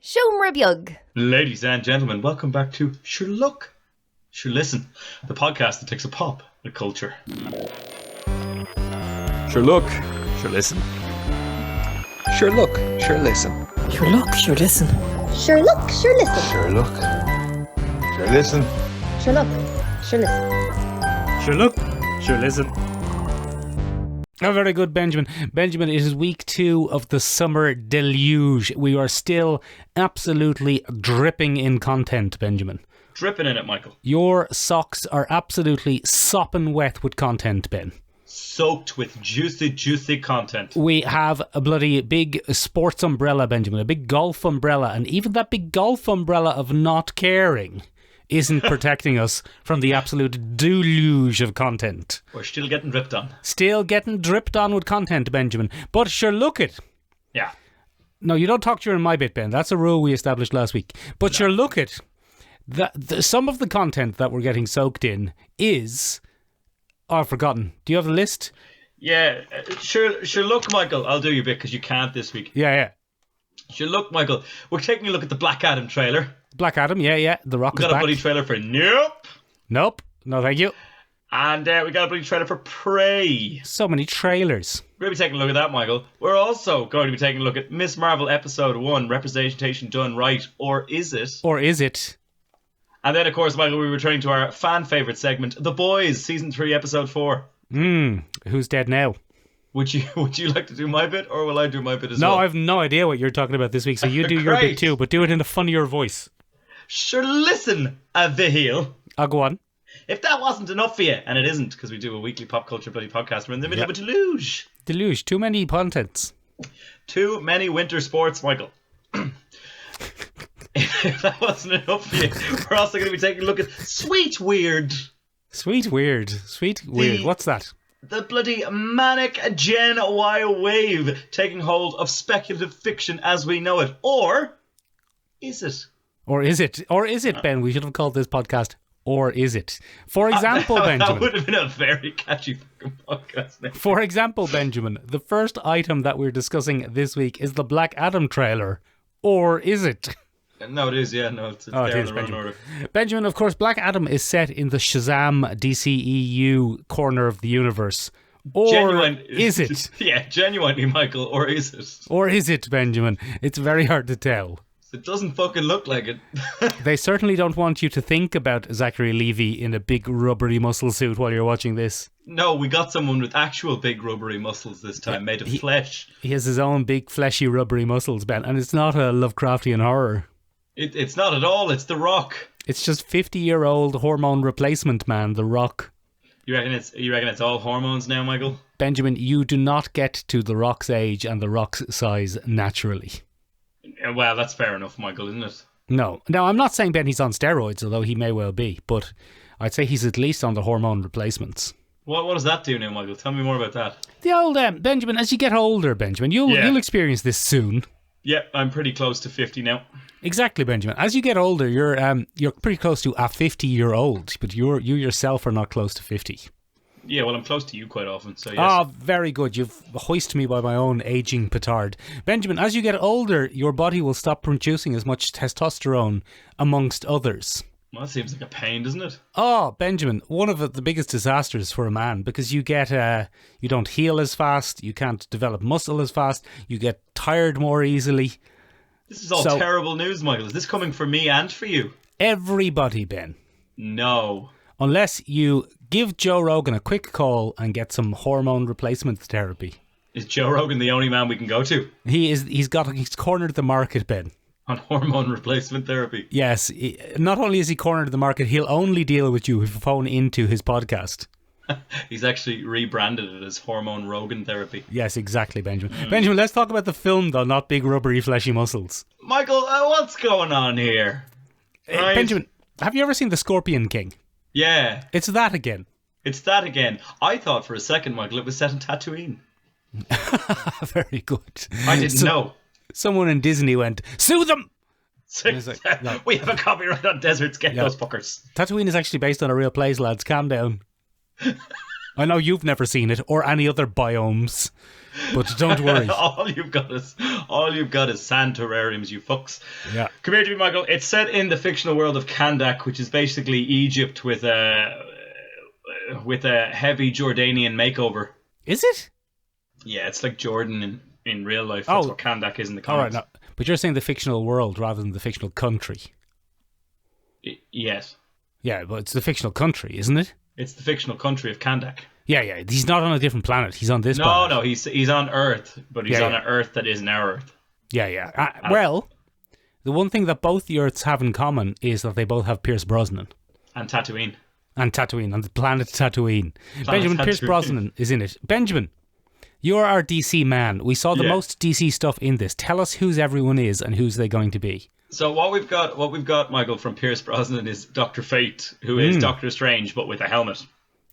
Siomra Beag. Ladies and gentlemen, welcome back to Sure Look, Sure Listen, the podcast that takes a pop at culture. Sure look, sure listen. Sure look, sure listen. Sure look, sure listen. Sure look, sure listen. Sure look, sure listen. Sure look, sure listen. Sure look, sure listen. Oh, very good, Benjamin. Benjamin, it is week 2 of the summer deluge. We are still absolutely dripping in content, Benjamin. Dripping in it, Michael. Your socks are absolutely sopping wet with content, Ben. Soaked with juicy content. We have a bloody big sports umbrella, Benjamin, a big golf umbrella, and even that big golf umbrella of not caring isn't protecting us from the absolute deluge of content. We're still getting dripped on. Still getting dripped on with content, Benjamin. But sure, look it. Yeah. No, you don't talk during my bit, Ben. That's a rule we established last week. But sure, look it. Some of the content that we're getting soaked in is... Oh, I've forgotten. Do you have the list? Yeah. Sure look, Michael. I'll do your bit because you can't this week. Yeah. Sure look, Michael. We're taking a look at the Black Adam trailer. Black Adam, yeah. The Rock We is got a back. bloody trailer for Nope. Nope. No, thank you. And we got a bloody trailer for Prey. So many trailers. We're going to be taking a look at that, Michael. We're also going to be taking a look at Miss Marvel Episode 1, Representation Done Right, or Is It? Or is it? And then, of course, Michael, we're returning to our fan favourite segment, The Boys, Season 3, Episode 4. Who's dead now? Would you like to do my bit, or will I do my bit as well? No, I have no idea what you're talking about this week, so you do your bit Great. too, but do it in a funnier voice. Sure, listen, Vihil. I'll go on. If that wasn't enough for you, and it isn't, because we do a weekly pop culture bloody podcast, we're in the middle of a deluge. Deluge. Too many contents. Too many winter sports, Michael. If that wasn't enough for you, we're also going to be taking a look at Sweet Weird. Sweet Weird. What's that? The bloody manic Gen Y wave taking hold of speculative fiction as we know it. Or is it? Or is it, Ben? We should have called this podcast Or Is It? For example, That Benjamin. would have been a very catchy fucking podcast name. For example, Benjamin, the first item that we're discussing this week is the Black Adam trailer. Or is it? No, it is, yeah. No, it's there it in is, the run Benjamin. order. Benjamin, of course, Black Adam is set in the Shazam DCEU corner of the universe. Or is it? Yeah, genuinely, Michael, or is it? Or is it, Benjamin? It's very hard to tell. It doesn't fucking look like it. They certainly don't want you to think about Zachary Levi in a big rubbery muscle suit while you're watching this. No, we got someone with actual big rubbery muscles this time, made of flesh. He has his own big fleshy rubbery muscles, Ben, and it's not a Lovecraftian horror. It's not at all, it's The Rock. It's just 50-year-old hormone replacement man, The Rock. You reckon it's all hormones now, Michael? Benjamin, you do not get to The Rock's age and The Rock's size naturally. Well, that's fair enough, Michael, isn't it? No. Now, I'm not saying, Ben, he's on steroids, although he may well be, but I'd say he's at least on the hormone replacements. What does that do now, Michael? Tell me more about that. The old, Benjamin, as you get older, Benjamin, you'll experience this soon. Yeah, I'm pretty close to 50 now. Exactly, Benjamin. As you get older, you're pretty close to a 50-year-old, but you yourself are not close to 50. Yeah, well, I'm close to you quite often, so yes. Oh, very good. You've hoisted me by my own aging petard. Benjamin, as you get older, your body will stop producing as much testosterone, amongst others. Well, that seems like a pain, doesn't it? Oh, Benjamin, one of the biggest disasters for a man, because you get you don't heal as fast, you can't develop muscle as fast, you get tired more easily. This is all terrible news, Michael. Is this coming for me and for you? Everybody, Ben. No. Unless you give Joe Rogan a quick call and get some hormone replacement therapy. Is Joe Rogan the only man we can go to? He's cornered the market, Ben. On hormone replacement therapy? Yes. Not only is he cornered the market, he'll only deal with you if you phone into his podcast. He's actually rebranded it as Hormone Rogan Therapy. Yes, exactly, Benjamin. Benjamin, let's talk about the film, though, not big rubbery fleshy muscles. Michael, what's going on here? Right. Benjamin, have you ever seen The Scorpion King? Yeah. It's that again. It's that again. I thought for a second, Michael, it was set in Tatooine. Very good. I didn't know. Someone in Disney went, sue them! Like, no. We have a copyright on deserts, get those fuckers. Tatooine is actually based on a real place, lads. Calm down. I know you've never seen it or any other biomes, but don't worry. all you've got is sand terrariums, you fucks. Yeah. Come here to me, Michael. It's set in the fictional world of Kandak, which is basically Egypt with a heavy Jordanian makeover. Is it? Yeah, it's like Jordan in real life. That's what Kandak is in the comics. All right, no, but you're saying the fictional world rather than the fictional country. Yes. Yeah, but it's the fictional country, isn't it? It's the fictional country of Kandak. Yeah. He's not on a different planet. He's on this planet. No, he's on Earth, but he's on an Earth that isn't our Earth. Yeah. Well, the one thing that both the Earths have in common is that they both have Pierce Brosnan. And Tatooine. And Tatooine, on the planet Tatooine. Benjamin, Pierce Brosnan is in it. Benjamin, you're our DC man. We saw the most DC stuff in this. Tell us whose everyone is and who's they going to be. So what we've got, Michael, from Pierce Brosnan is Dr. Fate, who is Doctor Strange, but with a helmet.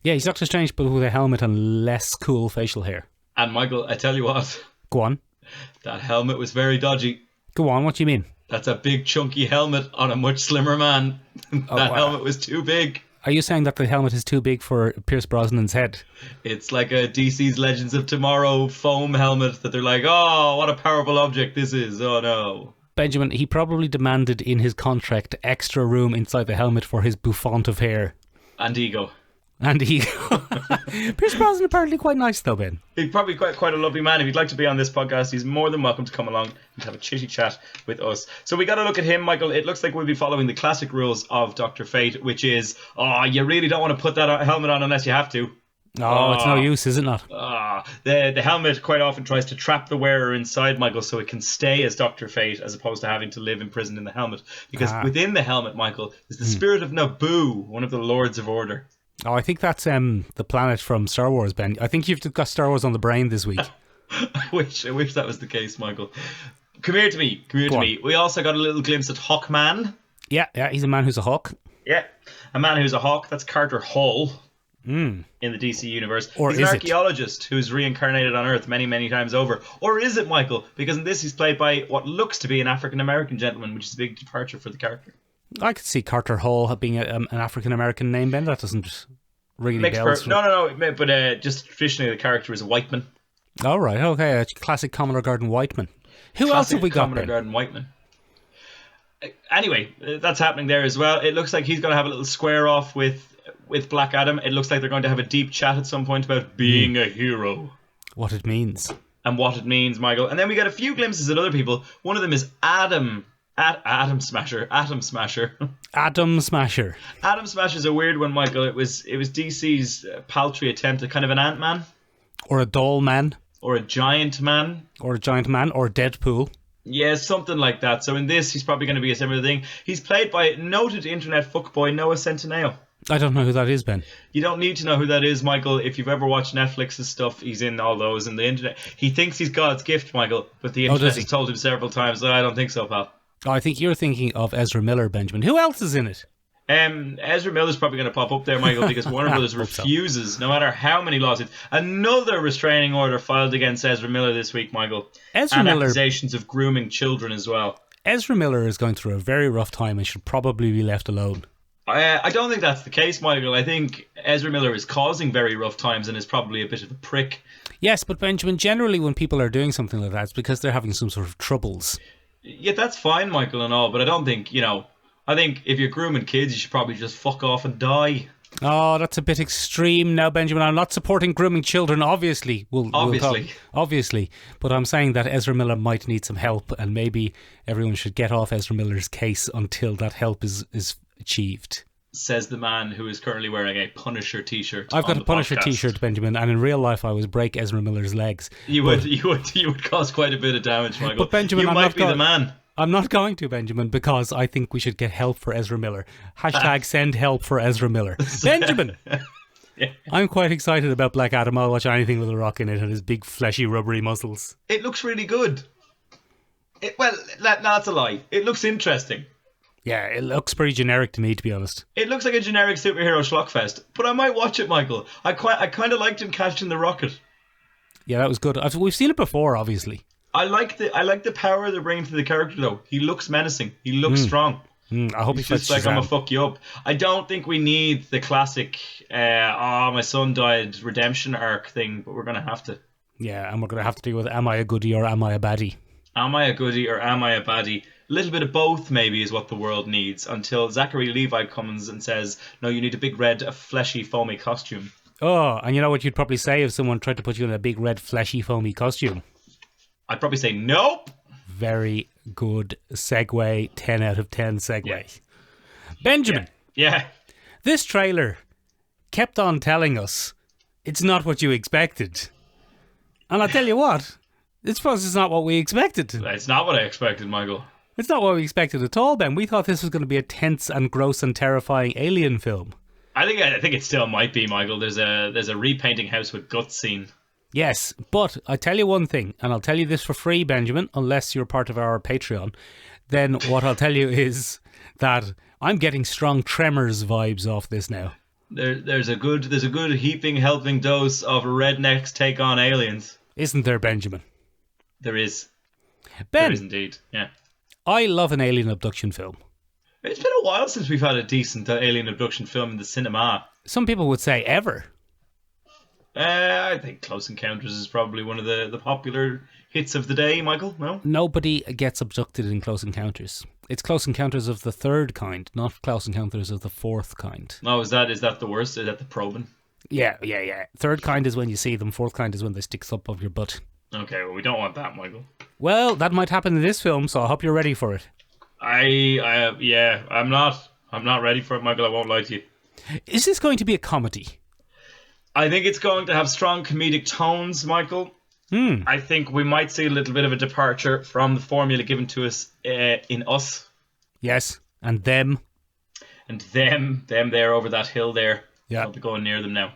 Yeah, he's Doctor Strange, but with a helmet and less cool facial hair. And Michael, I tell you what. Go on. That helmet was very dodgy. Go on, what do you mean? That's a big chunky helmet on a much slimmer man. Helmet was too big. Are you saying that the helmet is too big for Pierce Brosnan's head? It's like a DC's Legends of Tomorrow foam helmet that they're like, oh, what a powerful object this is. Oh, no. Benjamin, he probably demanded in his contract extra room inside the helmet for his bouffant of hair. And ego. Pierce Brosnan apparently quite nice though, Ben. He's probably quite a lovely man. If you'd like to be on this podcast, he's more than welcome to come along and have a chitty chat with us. So we got to look at him, Michael. It looks like we'll be following the classic rules of Dr. Fate, which is, you really don't want to put that helmet on unless you have to. Oh, it's no use, is it not? The helmet quite often tries to trap the wearer inside, Michael, so it can stay as Dr. Fate as opposed to having to live imprisoned in the helmet. Because within the helmet, Michael, is the spirit of Naboo, one of the Lords of Order. Oh, I think that's the planet from Star Wars, Ben. I think you've got Star Wars on the brain this week. I wish that was the case, Michael. Come here to me. We also got a little glimpse at Hawkman. Yeah, he's a man who's a hawk. Yeah, a man who's a hawk. That's Carter Hall in the DC universe. Or he's is an archaeologist who's reincarnated on Earth many, many times over. Or is it, Michael? Because in this he's played by what looks to be an African-American gentleman, which is a big departure for the character. I could see Carter Hall being an African-American name, Ben. That doesn't ring any bells. No. But just traditionally the character is a white man. All right, okay. A classic Commodore Garden Whiteman. Who else have we got, Commodore Garden Whiteman. Anyway, that's happening there as well. It looks like he's going to have a little square off with Black Adam. It looks like they're going to have a deep chat at some point about being a hero. What it means. And what it means, Michael. And then we got a few glimpses at other people. One of them is Atom Smasher. Atom Smasher's a weird one, Michael. It was DC's paltry attempt at kind of an Ant-Man. Or a doll man. Or a giant man. Or Deadpool. Yeah, something like that. So in this, he's probably going to be a similar thing. He's played by noted internet fuckboy Noah Centineo. I don't know who that is, Ben. You don't need to know who that is, Michael. If you've ever watched Netflix's stuff, he's in all those. And the internet, he thinks he's God's gift, Michael. But the internet has told him several times, I don't think so, pal. Oh, I think you're thinking of Ezra Miller, Benjamin. Who else is in it? Ezra Miller's probably going to pop up there, Michael, because Warner Brothers refuses, no matter how many lawsuits. Another restraining order filed against Ezra Miller this week, Michael. Accusations of grooming children as well. Ezra Miller is going through a very rough time and should probably be left alone. I don't think that's the case, Michael. I think Ezra Miller is causing very rough times and is probably a bit of a prick. Yes, but Benjamin, generally when people are doing something like that, it's because they're having some sort of troubles. Yeah, that's fine, Michael, and all, but I don't think, I think if you're grooming kids, you should probably just fuck off and die. Oh, that's a bit extreme now, Benjamin. I'm not supporting grooming children, obviously. Obviously. But I'm saying that Ezra Miller might need some help, and maybe everyone should get off Ezra Miller's case until that help is achieved. Says the man who is currently wearing a Punisher t-shirt. I've got a Punisher t-shirt, Benjamin, and in real life I would break Ezra Miller's legs. You would cause quite a bit of damage, Michael. But Benjamin, you might be the man. I'm not going to, Benjamin, because I think we should get help for Ezra Miller. # send help for Ezra Miller. Benjamin! Yeah. I'm quite excited about Black Adam. I'll watch anything with a rock in it and his big fleshy rubbery muscles. It looks really good. That's a lie. It looks interesting. Yeah, it looks pretty generic to me, to be honest. It looks like a generic superhero schlockfest, but I might watch it, Michael. I kind of liked him catching the rocket. Yeah, that was good. We've seen it before, obviously. I like the power they're bringing to the character, though. He looks menacing. He looks strong. I hope he He's fights just like, I'm Shazam. gonna fuck you up. I don't think we need the classic, my son died redemption arc thing, but we're gonna have to. Yeah, and we're going to have to deal with am I a goodie or am I a baddie? Am I a goodie or am I a baddie? A little bit of both, maybe, is what the world needs until Zachary Levi comes and says, no, you need a big red, fleshy, foamy costume. Oh, and you know what you'd probably say if someone tried to put you in a big red fleshy foamy costume? I'd probably say, nope. Very good segue, 10 out of 10 segue. Yeah. Benjamin, Yeah. this trailer kept on telling us it's not what you expected. And I'll tell you what, it's not what we expected. It's not what I expected, Michael. It's not what we expected at all, Ben. We thought this was going to be a tense and gross and terrifying alien film. I think it still might be, Michael. There's a repainting house with guts scene. Yes, but I tell you one thing, and I'll tell you this for free, Benjamin, unless you're part of our Patreon, then what I'll tell you is that I'm getting strong Tremors vibes off this now. There's a good heaping helping dose of rednecks take on aliens. Isn't there, Benjamin? There is. Ben, There is indeed. Yeah. I love an alien abduction film. It's been a while since we've had a decent alien abduction film in the cinema. Some people would say ever. I think Close Encounters is probably one of the popular hits of the day, Michael. No? Nobody gets abducted in Close Encounters. It's Close Encounters of the third kind, not Close Encounters of the fourth kind. No, is that the worst? Is that the probing? Yeah. Third kind is when you see them. Fourth kind is when they stick up of your butt. Okay, well, we don't want that, Michael. Well, that might happen in this film, so I hope you're ready for it. I'm not ready for it, Michael. I won't lie to you. Is this going to be a comedy? I think it's going to have strong comedic tones, Michael. I think we might see a little bit of a departure from the formula given to us in Us. Yes, and them. And them there over that hill there. Yeah. I'll be going near them now.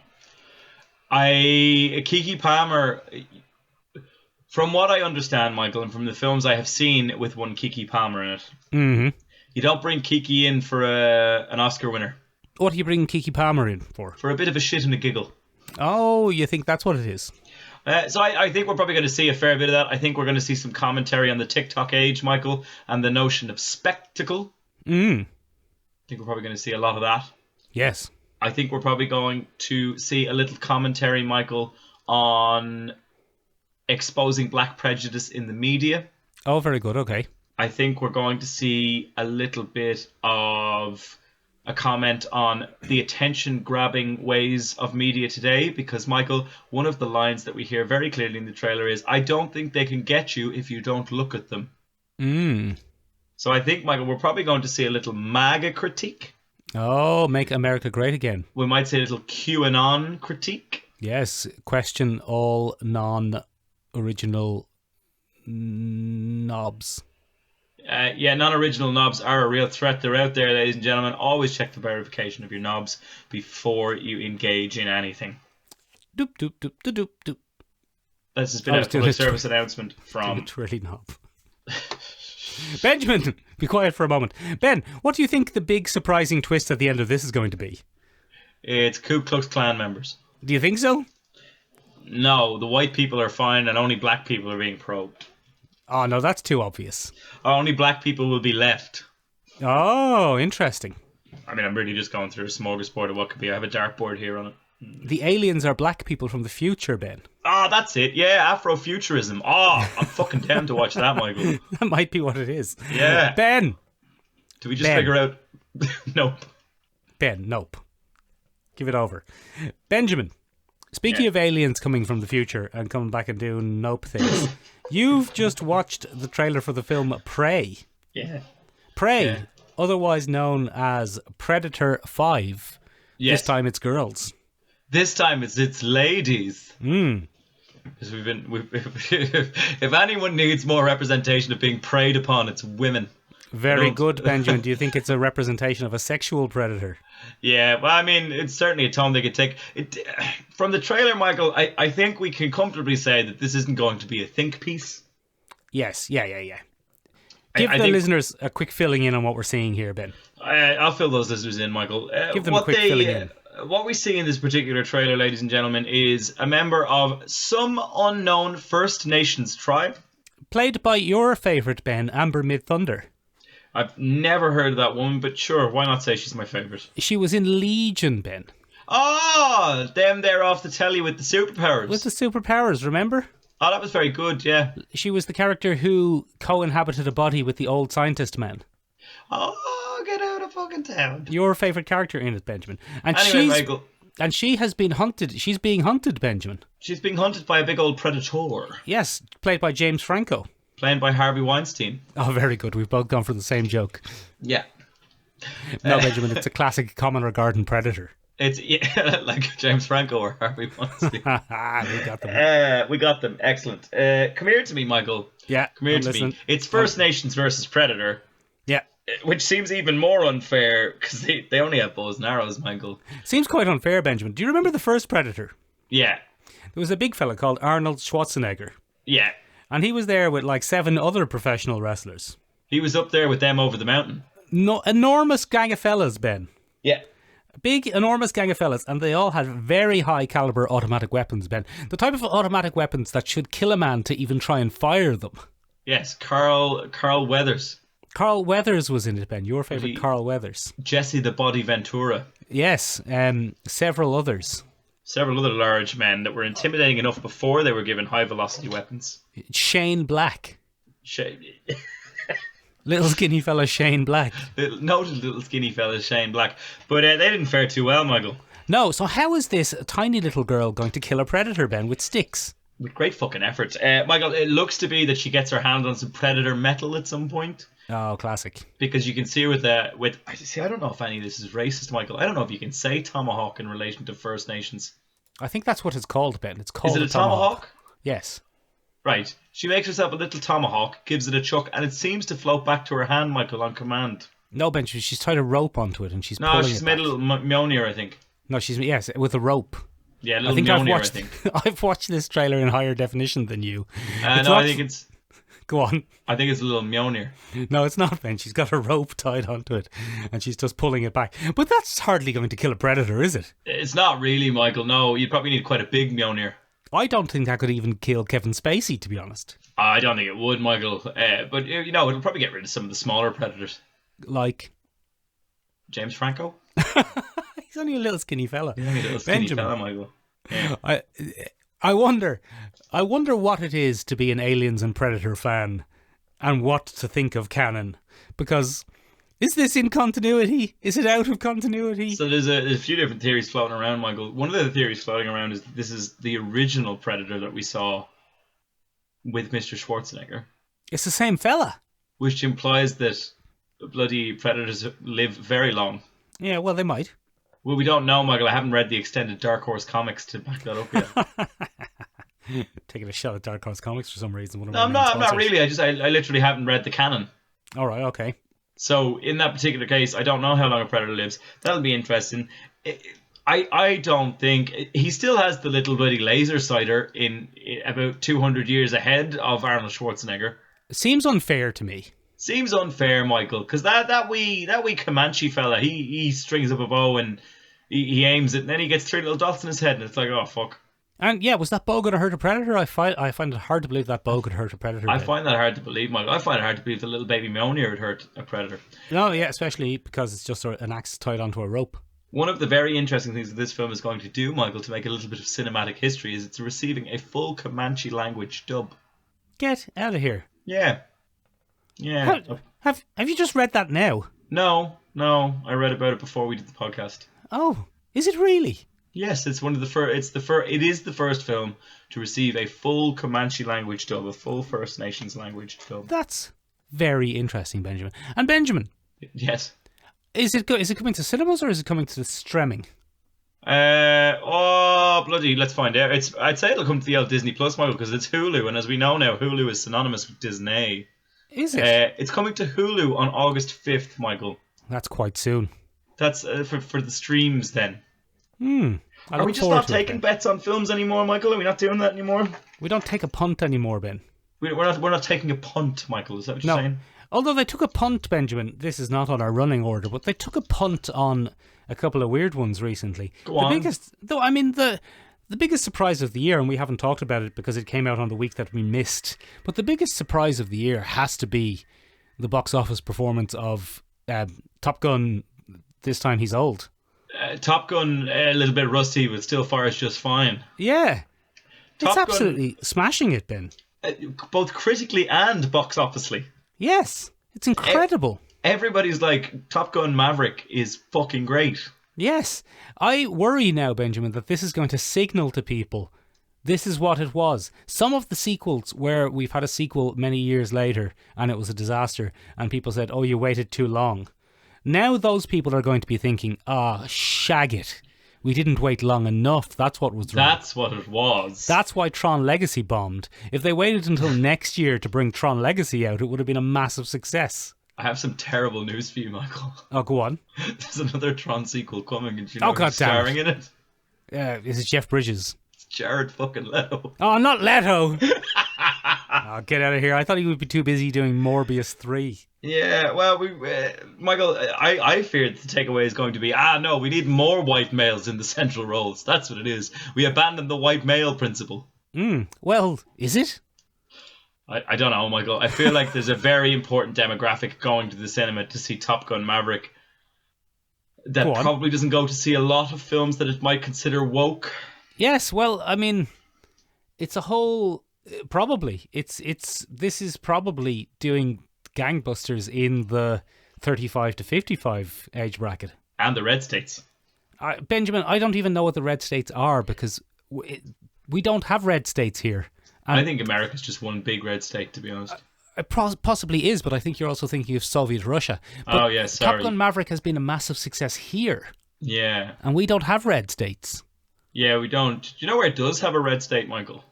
Keke Palmer, from what I understand, Michael, and from the films I have seen with one Keke Palmer in it, you don't bring Keke in for an Oscar winner. What are you bringing Keke Palmer in for? For a bit of a shit and a giggle. Oh, you think that's what it is? So I think we're probably going to see a fair bit of that. I think we're going to see some commentary on the TikTok age, Michael, and the notion of spectacle. I think we're probably going to see a lot of that. Yes. I think we're probably going to see a little commentary, Michael, on exposing black prejudice in the media. Oh, very good. Okay. I think we're going to see a little bit of a comment on the attention-grabbing ways of media today, because, Michael, one of the lines that we hear very clearly in the trailer is, I don't think they can get you if you don't look at them. So I think, Michael, we're probably going to see a little MAGA critique. Oh, make America great again. We might see a little QAnon critique. Yes, question all non-original knobs. Non-original knobs are a real threat. They're out there, ladies and gentlemen. Always check the verification of your knobs before you engage in anything. Doop, doop, doop, doop, doop, doop. That's just been a public service announcement from... The twirly knob. Benjamin, be quiet for a moment. Ben, what do you think the big surprising twist at the end of this is going to be? It's Ku Klux Klan members. Do you think so? No, the white people are fine and only black people are being probed. Oh, no, that's too obvious. Only black people will be left. Oh, interesting. I mean, I'm really just going through a smorgasbord of what could be. I have a dartboard here on it. The aliens are black people from the future, Ben. That's it. Yeah, Afrofuturism. I'm fucking down to watch that, Michael. That might be what it is. Yeah. Ben! Do we just figure out... Nope. Ben, nope. Give it over. Benjamin, speaking of aliens coming from the future and coming back and doing nope things, you've just watched the trailer for the film Prey. Yeah. Prey, otherwise known as Predator 5. Yes. This time it's girls. This time it's ladies. Because if anyone needs more representation of being preyed upon, it's women. Very good, Benjamin. Do you think it's a representation of a sexual predator? Yeah, well, I mean, it's certainly a tone they could take. From the trailer, Michael, I think we can comfortably say that this isn't going to be a think piece. Yes, yeah. Give the listeners a quick filling in on what we're seeing here, Ben. I'll fill those listeners in, Michael. Give them a quick filling in. What we see in this particular trailer, ladies and gentlemen, is a member of some unknown First Nations tribe. Played by your favourite, Ben, Amber Mid-Thunder. I've never heard of that woman, but sure, why not say she's my favourite? She was in Legion, Ben. Oh, them there off the telly with the superpowers. With the superpowers, remember? Oh, that was very good, yeah. She was the character who co-inhabited a body with the old scientist man. Oh, get out of fucking town. Your favourite character in it, Benjamin. And Anyway, Michael. And she has been hunted. She's being hunted, Benjamin. She's being hunted by a big old predator. Yes, played by James Franco. Played by Harvey Weinstein. Oh, very good. We've both gone for the same joke. Yeah. No, Benjamin, it's a classic common regarding predator. It's like James Franco or Harvey Weinstein. We got them. We got them. Excellent. Come here to me, Michael. Yeah, Come here to me. It's First Nations versus Predator. Yeah. Which seems even more unfair because they only have bows and arrows, Michael. Seems quite unfair, Benjamin. Do you remember the first Predator? Yeah. There was a big fella called Arnold Schwarzenegger. Yeah. And he was there with like 7 other professional wrestlers. He was up there with them over the mountain. No, enormous gang of fellas, Ben. Yeah. A big, enormous gang of fellas, and they all had very high caliber automatic weapons, Ben. The type of automatic weapons that should kill a man to even try and fire them. Yes, Carl Weathers. Carl Weathers was in it, Ben. Your favourite Carl Weathers. Jesse the Body Ventura. Yes, several others. Several other large men that were intimidating enough before they were given high velocity weapons. Shane Black. Little skinny fella Shane Black. Noted little skinny fella Shane Black. But they didn't fare too well, Michael. No, so how is this tiny little girl going to kill a predator, Ben, with sticks? With great fucking effort. Michael, it looks to be that she gets her hand on some predator metal at some point. Oh, classic. Because you can see with I don't know if any of this is racist, Michael. I don't know if you can say tomahawk in relation to First Nations. I think that's what it's called, Ben. It's called Is it a tomahawk? Yes. Right. She makes herself a little tomahawk, gives it a chuck, and it seems to float back to her hand, Michael, on command. No, Ben, she's tied a rope onto it and she's pulling it. No, she's made a little Mjolnir, I think. No, yes, with a rope. Yeah, a little Mjolnir, I think. I've watched this trailer in higher definition than you. I think it's... Go on. I think it's a little Mjolnir. No, it's not, Ben. She's got a rope tied onto it and she's just pulling it back. But that's hardly going to kill a predator, is it? It's not really, Michael. No, you'd probably need quite a big Mjolnir. I don't think that could even kill Kevin Spacey, to be honest. I don't think it would, Michael. But, it'll probably get rid of some of the smaller predators. Like? James Franco? He's only a little skinny fella. He's only a little skinny fella, Michael. Yeah. I wonder what it is to be an Aliens and Predator fan and what to think of canon. Because is this in continuity? Is it out of continuity? So there's a few different theories floating around, Michael. One of the theories floating around is this is the original Predator that we saw with Mr. Schwarzenegger. It's the same fella. Which implies that bloody Predators live very long. Yeah, well, they might. Well, we don't know, Michael. I haven't read the extended Dark Horse comics to back that up yet. Taking a shot at Dark Horse comics for some reason. No, I'm not really. I literally haven't read the canon. All right, okay. So in that particular case, I don't know how long a predator lives. That'll be interesting. I don't think he still has the little bloody laser sighter in about 200 years ahead of Arnold Schwarzenegger. It seems unfair to me. Seems unfair, Michael, because that wee Comanche fella, he strings up a bow and he aims it, and then he gets 3 little dots in his head, and it's like, oh fuck. And yeah, was that bow going to hurt a predator? I find it hard to believe that bow could hurt a predator. I find that hard to believe, Michael. I find it hard to believe the little baby Mjolnir would hurt a predator. No, yeah, especially because it's just an axe tied onto a rope. One of the very interesting things that this film is going to do, Michael, to make a little bit of cinematic history, is it's receiving a full Comanche language dub. Get out of here. Yeah. Yeah. Have you just read that now? No. I read about it before we did the podcast. Oh, is it really? Yes, it's one of the it is the first film to receive a full Comanche language dub, a full First Nations language dub. That's very interesting, Benjamin. And Benjamin. Yes. Is it coming to cinemas or is it coming to the streaming? Bloody, let's find out. I'd say it'll come to the old Disney Plus, Michael, because it's Hulu, and as we know now, Hulu is synonymous with Disney. Is it? It's coming to Hulu on August 5th, Michael. That's quite soon. That's for the streams then. Are we just not taking bets on films anymore, Michael? Are we not doing that anymore? We don't take a punt anymore, Ben. We're not taking a punt, Michael. Is that what you're saying? Although they took a punt, Benjamin. This is not on our running order, but they took a punt on a couple of weird ones recently. Go on. The biggest surprise of the year, and we haven't talked about it because it came out on the week that we missed, but the biggest surprise of the year has to be the box office performance of Top Gun. This time he's old. Top Gun, a little bit rusty, but still fires just fine. Yeah. Top It's Gun, absolutely smashing it, Ben. both critically and box officely. Yes. It's incredible. Everybody's like, Top Gun Maverick is fucking great. Yes. I worry now, Benjamin, that this is going to signal to people this is what it was. Some of the sequels where we've had a sequel many years later and it was a disaster and people said, oh, you waited too long. Now those people are going to be thinking, shag it. We didn't wait long enough. That's what was wrong. That's what it was. That's why Tron Legacy bombed. If they waited until next year to bring Tron Legacy out, it would have been a massive success. I have some terrible news for you, Michael. Oh, go on. There's another Tron sequel coming, and do you know God who's damn starring in it? Is it Jeff Bridges? It's Jared fucking Leto. Oh, not Leto! Oh, get out of here. I thought he would be too busy doing Morbius 3. Yeah, well, Michael, I feared the takeaway is going to be, no, we need more white males in the central roles. That's what it is. We abandoned the white male principle. Well, is it? I don't know, Michael. I feel like there's a very important demographic going to the cinema to see Top Gun Maverick that probably doesn't go to see a lot of films that it might consider woke. Yes, well, I mean, it's a whole... Probably. This is probably doing gangbusters in the 35 to 55 age bracket. And the red states. Benjamin, I don't even know what the red states are because we don't have red states here. And I think America's just one big red state, to be honest. It possibly is, but I think you're also thinking of Soviet Russia. But yes, sorry. Top Gun Maverick has been a massive success here. Yeah. And we don't have red states. Yeah, we don't. Do you know where it does have a red state, Michael?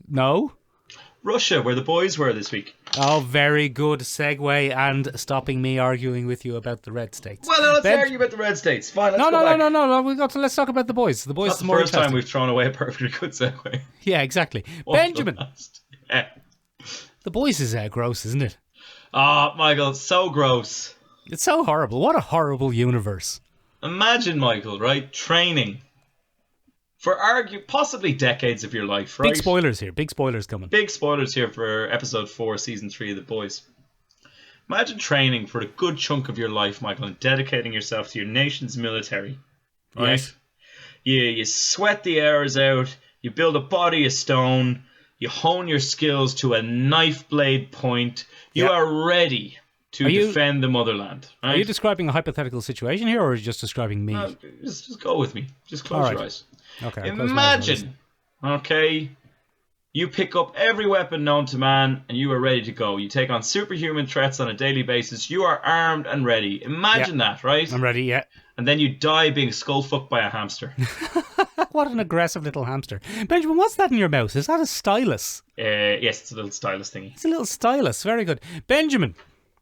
No? Russia, where the boys were this week. Oh, very good segue and stopping me arguing with you about the red states. Well, let's argue about the red states. Fine, let's go back. No. Let's talk about the boys. The boys. That's the first time we've thrown away a perfectly good segue. Yeah, exactly. Benjamin. Yeah. The boys is gross, isn't it? Michael, it's so gross. It's so horrible. What a horrible universe. Imagine, Michael, right? Training for possibly decades of your life, right? Big spoilers here. Big spoilers coming. Big spoilers here for episode 4, season 3 of The Boys. Imagine training for a good chunk of your life, Michael, and dedicating yourself to your nation's military. Right? Yes. You sweat the hours out. You build a body of stone. You hone your skills to a knife blade point. You are ready to defend the motherland. Right? Are you describing a hypothetical situation here, or are you just describing me? No, just go with me. Just close your eyes. Okay. Imagine, you pick up every weapon known to man and you are ready to go. You take on superhuman threats on a daily basis. You are armed and ready. Imagine that, right? I'm ready, yeah. And then you die being skull-fucked by a hamster. What an aggressive little hamster. Benjamin, what's that in your mouth? Is that a stylus? Yes, it's a little stylus thingy. It's a little stylus. Very good. Benjamin.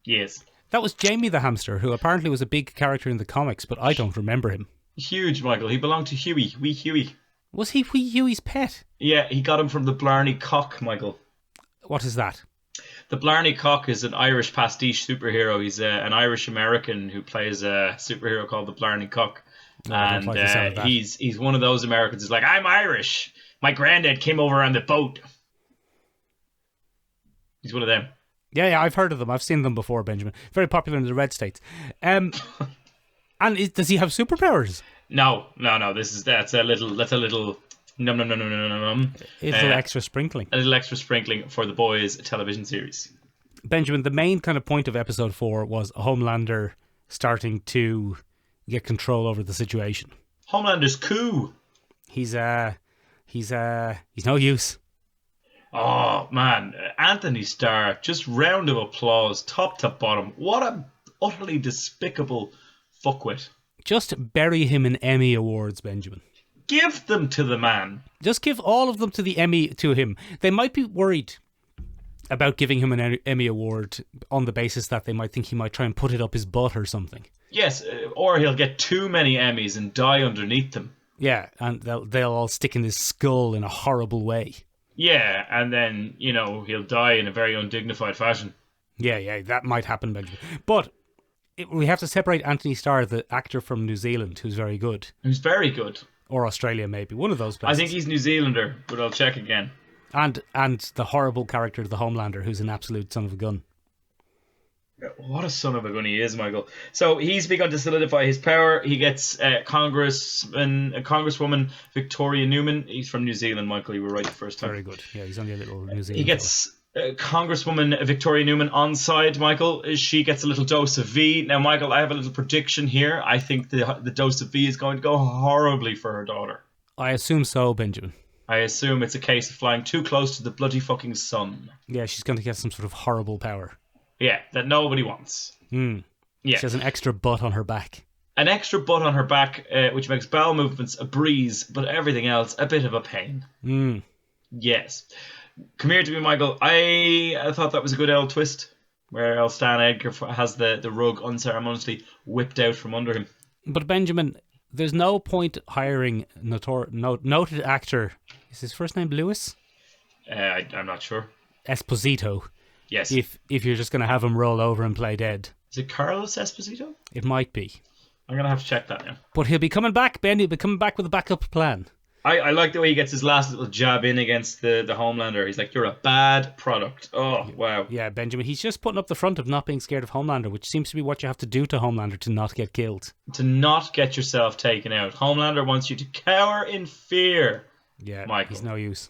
Yes. That was Jamie the hamster, who apparently was a big character in the comics, but I don't remember him. Huge, Michael. He belonged to Huey. Wee Huey. Was he Wee Huey's pet? Yeah, he got him from the Blarney Cock, Michael. What is that? The Blarney Cock is an Irish pastiche superhero. He's an Irish-American who plays a superhero called the Blarney Cock. And he's one of those Americans who's like, I'm Irish. My granddad came over on the boat. He's one of them. Yeah, I've heard of them. I've seen them before, Benjamin. Very popular in the red states. And does he have superpowers? No. That's a little num. Extra sprinkling. A little extra sprinkling for the Boys television series. Benjamin, the main kind of point of episode 4 was Homelander starting to get control over the situation. Homelander's cool. He's no use. Oh man, Anthony Starr, just round of applause, top to bottom. What a utterly despicable fuckwit. Just bury him in Emmy Awards, Benjamin. Give them to the man. Just give all of them to the Emmy to him. They might be worried about giving him an Emmy Award on the basis that they might think he might try and put it up his butt or something. Yes, or he'll get too many Emmys and die underneath them. Yeah, and they'll all stick in his skull in a horrible way. Yeah, and then, he'll die in a very undignified fashion. Yeah, that might happen, Benjamin. But we have to separate Anthony Starr, the actor from New Zealand, who's very good. Who's very good. Or Australia, maybe. One of those places. I think he's New Zealander, but I'll check again. And the horrible character, the Homelander, who's an absolute son of a gun. What a son of a gun he is, Michael. So he's begun to solidify his power. He gets Congresswoman Victoria Newman. He's from New Zealand, Michael. You were right the first time. Very good. Yeah, he's only a little New Zealand. He gets Congresswoman Victoria Newman on side, Michael. She gets a little dose of V. Now, Michael, I have a little prediction here. I think the dose of V is going to go horribly for her daughter. I assume so, Benjamin. I assume it's a case of flying too close to the bloody fucking sun. Yeah, she's going to get some sort of horrible power. Yeah, that nobody wants. Yeah. She has an extra butt on her back. An extra butt on her back, which makes bowel movements a breeze, but everything else a bit of a pain. Yes. Come here to me, Michael. I thought that was a good old twist, where Stan Edgar has the rug unceremoniously whipped out from under him. But Benjamin, there's no point hiring noted actor. Is his first name Lewis? I'm not sure. Esposito. Yes. If you're just going to have him roll over and play dead. Is it Carlos Esposito? It might be. I'm going to have to check that now. But he'll be coming back, Ben. He'll be coming back with a backup plan. I like the way he gets his last little jab in against the Homelander. He's like, you're a bad product. Oh, wow. Yeah, Benjamin. He's just putting up the front of not being scared of Homelander, which seems to be what you have to do to Homelander to not get killed. To not get yourself taken out. Homelander wants you to cower in fear. Yeah, Michael. He's no use.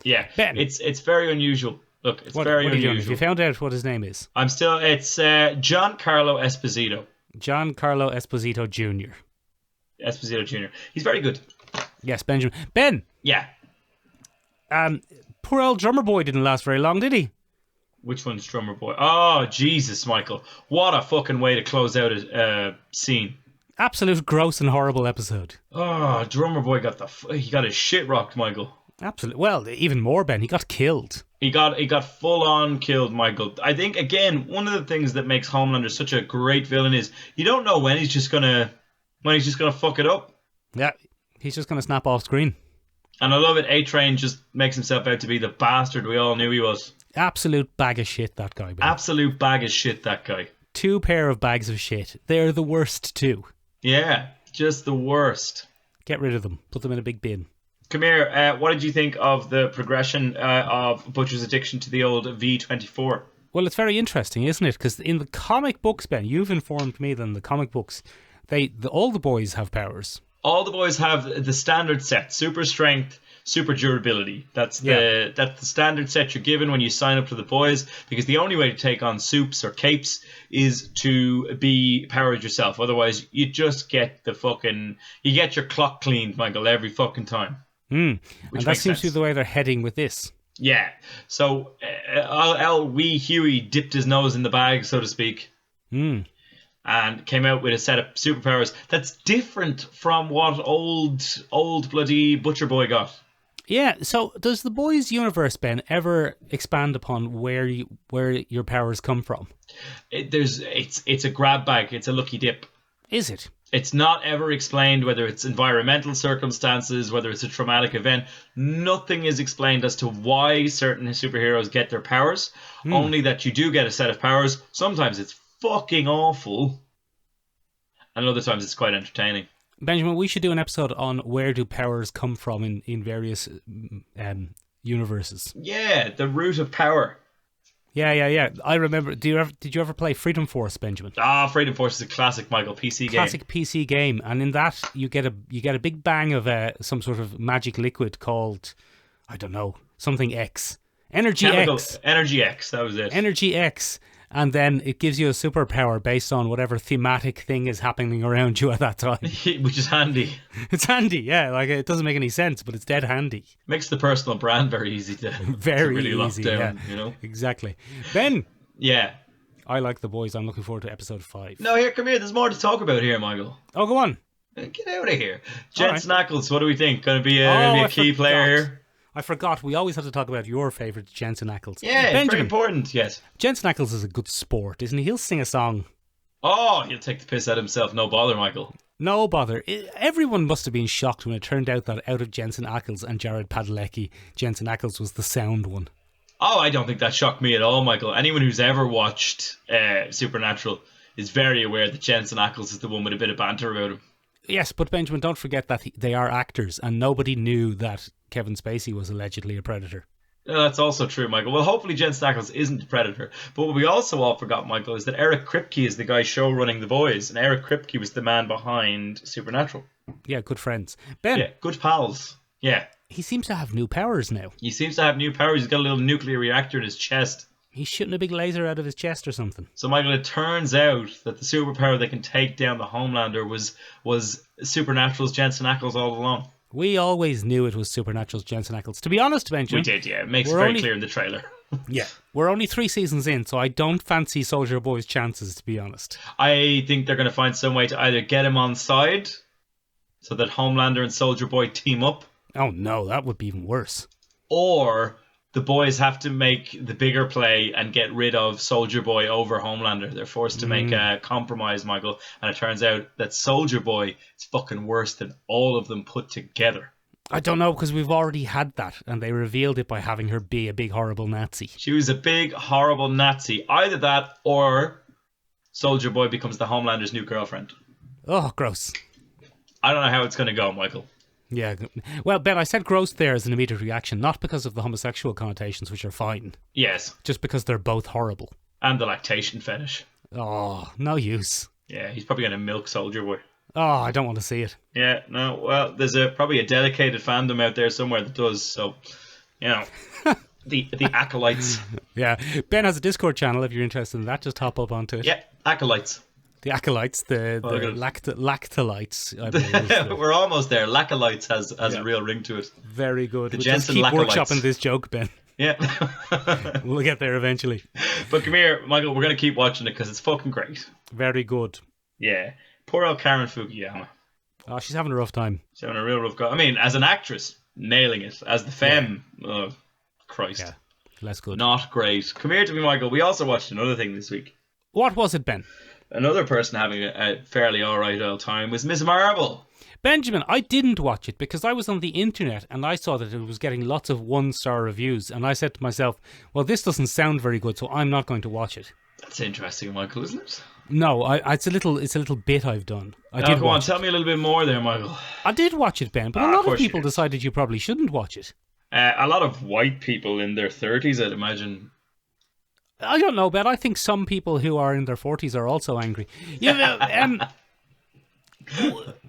Yeah, Ben. It's very unusual. Look, it's very what are you unusual. doing? Have you found out what his name is? It's Giancarlo Esposito. Giancarlo Esposito Jr. Esposito Jr. He's very good. Yes, Benjamin. Ben! Yeah. Poor old drummer boy didn't last very long, did he? Which one's Drummer Boy? Oh, Jesus, Michael. What a fucking way to close out a scene. Absolute gross and horrible episode. Oh, Drummer Boy he got his shit rocked, Michael. Absolutely. Well, even more, Ben. He got killed. He got full on killed, Michael. I think, again, one of the things that makes Homelander such a great villain is you don't know when he's just gonna fuck it up. Yeah, he's just gonna snap off screen. And I love it. A-Train just makes himself out to be the bastard we all knew he was. Absolute bag of shit, that guy, Ben. Absolute bag of shit, that guy. 2 pair of bags of shit. They're the worst too. Yeah, just the worst. Get rid of them. Put them in a big bin. Come here. What did you think of the progression of Butcher's addiction to the old V24? Well, it's very interesting, isn't it? Because in the comic books, Ben, you've informed me that in the comic books, all the boys have powers. All the boys have the standard set: super strength, super durability. That's the standard set you're given when you sign up to the boys, because the only way to take on soups or capes is to be powered yourself. Otherwise, you just get you get your clock cleaned, Michael, every fucking time. And that seems to be the way they're heading with this. Yeah. So, wee Huey dipped his nose in the bag, so to speak. And came out with a set of superpowers that's different from what old bloody Butcher Boy got. Yeah, so does the boys' universe, Ben, ever expand upon where your powers come from? It's a grab bag. It's a lucky dip. Is it? It's not ever explained whether it's environmental circumstances, whether it's a traumatic event. Nothing is explained as to why certain superheroes get their powers. Only that you do get a set of powers. Sometimes it's fucking awful, and other times it's quite entertaining. Benjamin, we should do an episode on where do powers come from in various universes. Yeah, the root of power. Yeah. I remember. Did you ever play Freedom Force, Benjamin? Freedom Force is a classic, Michael, PC game. Classic PC game, and in that you get a big bang of some sort of magic liquid called, I don't know, something X. Energy X. Energy X, that was it. Energy X. And then it gives you a superpower based on whatever thematic thing is happening around you at that time. Which is handy. It's handy, yeah. Like, it doesn't make any sense, but it's dead handy. Makes the personal brand very easy to really easy, lock down, yeah. you know? Exactly. Ben! Yeah. I like the boys. I'm looking forward to episode 5. No, come here. There's more to talk about here, Michael. Oh, go on. Get out of here. Jensen Ackles, what do we think? Going to be a key player here? I forgot. We always have to talk about your favourite, Jensen Ackles. Yeah, Benjamin, very important, yes. Jensen Ackles is a good sport, isn't he? He'll sing a song. Oh, he'll take the piss out himself. No bother, Michael. No bother. Everyone must have been shocked when it turned out that out of Jensen Ackles and Jared Padalecki, Jensen Ackles was the sound one. Oh, I don't think that shocked me at all, Michael. Anyone who's ever watched Supernatural is very aware that Jensen Ackles is the one with a bit of banter about him. Yes, but Benjamin, don't forget that they are actors, and nobody knew that Kevin Spacey was allegedly a predator. That's also true, Michael. Well, hopefully Jensen Ackles isn't the Predator. But what we also all forgot, Michael, is that Eric Kripke is the guy show running The Boys, and Eric Kripke was the man behind Supernatural. Yeah, good friends. Ben. Yeah, good pals. Yeah. He seems to have new powers now. He seems to have new powers. He's got a little nuclear reactor in his chest. He's shooting a big laser out of his chest or something. So, Michael, it turns out that the superpower that can take down the Homelander was Supernatural's Jensen Ackles all along. We always knew it was Supernatural's Jensen Ackles. To be honest, Benjamin. We did, yeah. It makes it very clear in the trailer. Yeah. We're only 3 seasons in, so I don't fancy Soldier Boy's chances, to be honest. I think they're going to find some way to either get him on side so that Homelander and Soldier Boy team up. Oh, no, that would be even worse. Or the boys have to make the bigger play and get rid of Soldier Boy over Homelander. They're forced to make a compromise, Michael. And it turns out that Soldier Boy is fucking worse than all of them put together. I don't know, because we've already had that, and they revealed it by having her be a big, horrible Nazi. She was a big, horrible Nazi. Either that, or Soldier Boy becomes the Homelander's new girlfriend. Oh, gross. I don't know how it's going to go, Michael. Yeah. Well, Ben, I said gross there as an immediate reaction, not because of the homosexual connotations, which are fine. Yes. Just because they're both horrible. And the lactation fetish. Oh, no use. Yeah, he's probably going to milk Soldier Boy. Oh, I don't want to see it. Yeah, no, well, there's probably a dedicated fandom out there somewhere that does, so, you know, the acolytes. Yeah, Ben has a Discord channel if you're interested in that, just hop up onto it. Yeah, acolytes. The acolytes, the lactolites, I believe. We're almost there. Lacolites has a real ring to it. Very good. The We'll just Jensen keep lacolites. workshopping this joke, Ben. Yeah. We'll get there eventually. But come here, Michael, we're going to keep watching it because it's fucking great. Very good. Yeah. Poor old Karen Fukuyama. Oh, she's having a rough time. She's having a real rough go. I mean, as an actress, nailing it. As the femme, oh, Christ. Yeah, less good. Not great. Come here to me, Michael. We also watched another thing this week. What was it, Ben? Another person having a fairly alright old time was Miss Marvel. Benjamin, I didn't watch it because I was on the internet and I saw that it was getting lots of 1-star reviews, and I said to myself, well, this doesn't sound very good, so I'm not going to watch it. That's interesting, Michael, isn't it? No, it's a little bit I've done. Go on, tell me a little bit more there, Michael. I did watch it, Ben, but a lot of people decided you probably shouldn't watch it. A lot of white people in their 30s, I'd imagine. I don't know, Ben. I think some people who are in their 40s are also angry. That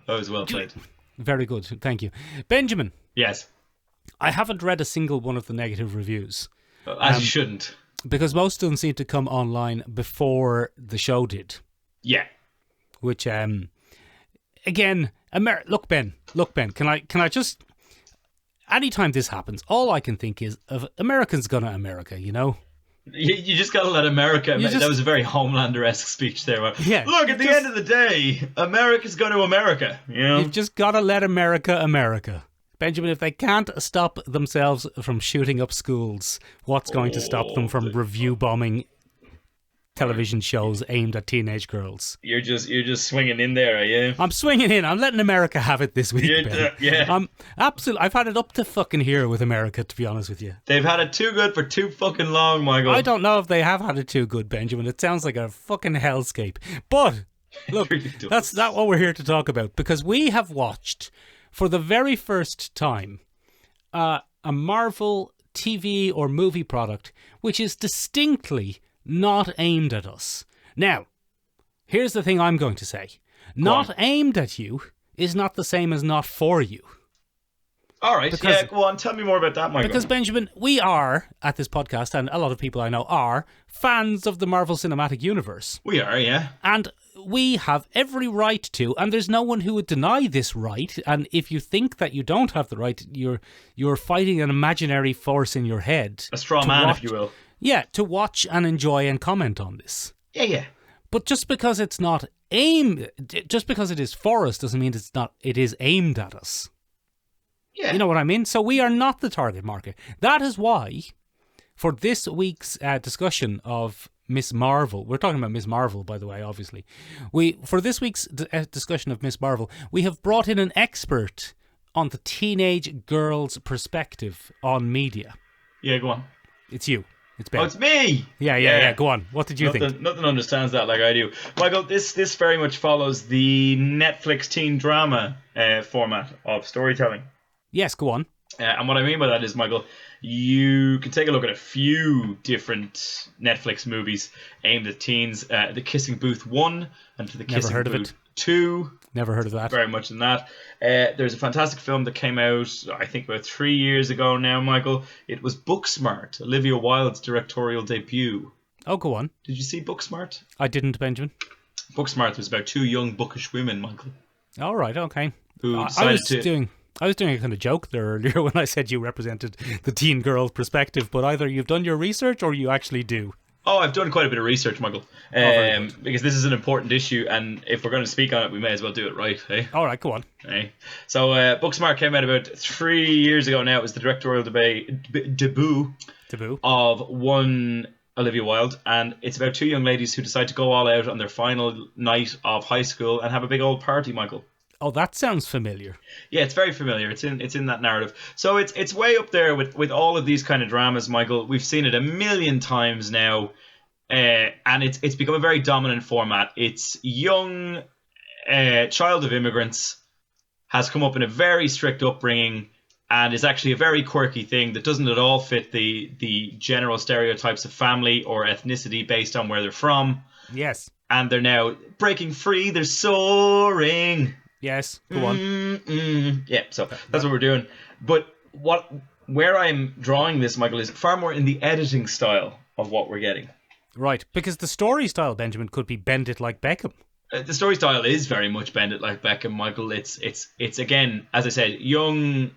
was well played. Very good, thank you. Benjamin. Yes. I haven't read a single one of the negative reviews. As you shouldn't. Because most of them seem to come online before the show did. Yeah. Which, again, look, Ben, can I just... Anytime this happens, all I can think is of Americans gonna America, you know? You just gotta let America... That was a very Homelander-esque speech there. Yeah, look, at the end of the day, America's going to America, you know? You've just gotta let America. Benjamin, if they can't stop themselves from shooting up schools, what's going to stop them from review bombing television shows aimed at teenage girls? You're just swinging in there, are you? I'm swinging in. I'm letting America have it this week, Ben. Yeah. I've had it up to fucking here with America, to be honest with you. They've had it too good for too fucking long, Michael. I don't know if they have had it too good, Benjamin. It sounds like a fucking hellscape. But, look, really that's not what we're here to talk about, because we have watched... for the very first time, a Marvel TV or movie product which is distinctly not aimed at us. Now, here's the thing I'm going to say. Not aimed at you is not the same as not for you. All right, go on. Tell me more about that, Michael. Because, Benjamin, we are, at this podcast, and a lot of people I know are, fans of the Marvel Cinematic Universe. We are, yeah. And we have every right to, and there's no one who would deny this right, and if you think that you don't have the right, you're fighting an imaginary force in your head. A straw man, if you will. Yeah, to watch and enjoy and comment on this. Yeah. But just because it's not just because it is for us doesn't mean it is aimed at us. Yeah. You know what I mean? So we are not the target market. That is why, for this week's discussion of Miss Marvel, we're talking about Miss Marvel, by the way, obviously. For this week's discussion of Miss Marvel, we have brought in an expert on the teenage girl's perspective on media. Yeah, go on. It's you. It's Ben. Oh, it's me! Yeah. Go on. What did you think? Nothing understands that like I do. Michael, this very much follows the Netflix teen drama format of storytelling. Yes, go on. And what I mean by that is, Michael, you can take a look at a few different Netflix movies aimed at teens. The Kissing Booth 1 and The Never Kissing heard of Booth it. 2. Never heard of that. Very much in that. There's a fantastic film that came out, I think, about 3 years ago now, Michael. It was Booksmart, Olivia Wilde's directorial debut. Oh, go on. Did you see Booksmart? I didn't, Benjamin. Booksmart was about two young bookish women, Michael, All right, okay. who I decided was I was doing a kind of joke there earlier when I said you represented the teen girl perspective, but either you've done your research or you actually do. Oh, I've done quite a bit of research, Michael, very good. because this is an important issue, and if we're going to speak on it, we may as well do it right, hey? All right, go on. Hey. So, Booksmart came out about 3 years ago now. It was the directorial debut Taboo. of one Olivia Wilde, and it's about two young ladies who decide to go all out on their final night of high school and have a big old party, Michael. Oh, that sounds familiar. Yeah, it's very familiar. It's in that narrative. So it's way up there with all of these kind of dramas, Michael. We've seen it a million times now, and it's become a very dominant format. It's young child of immigrants, has come up in a very strict upbringing, and is actually a very quirky thing that doesn't at all fit the general stereotypes of family or ethnicity based on where they're from. Yes. And they're now breaking free. They're soaring. Yes, go on. Yeah, so that's what we're doing. But where I'm drawing this, Michael, is far more in the editing style of what we're getting. Right, because the story style, Benjamin, could be Bend It Like Beckham. The story style is very much Bend It Like Beckham, Michael. It's again, as I said, young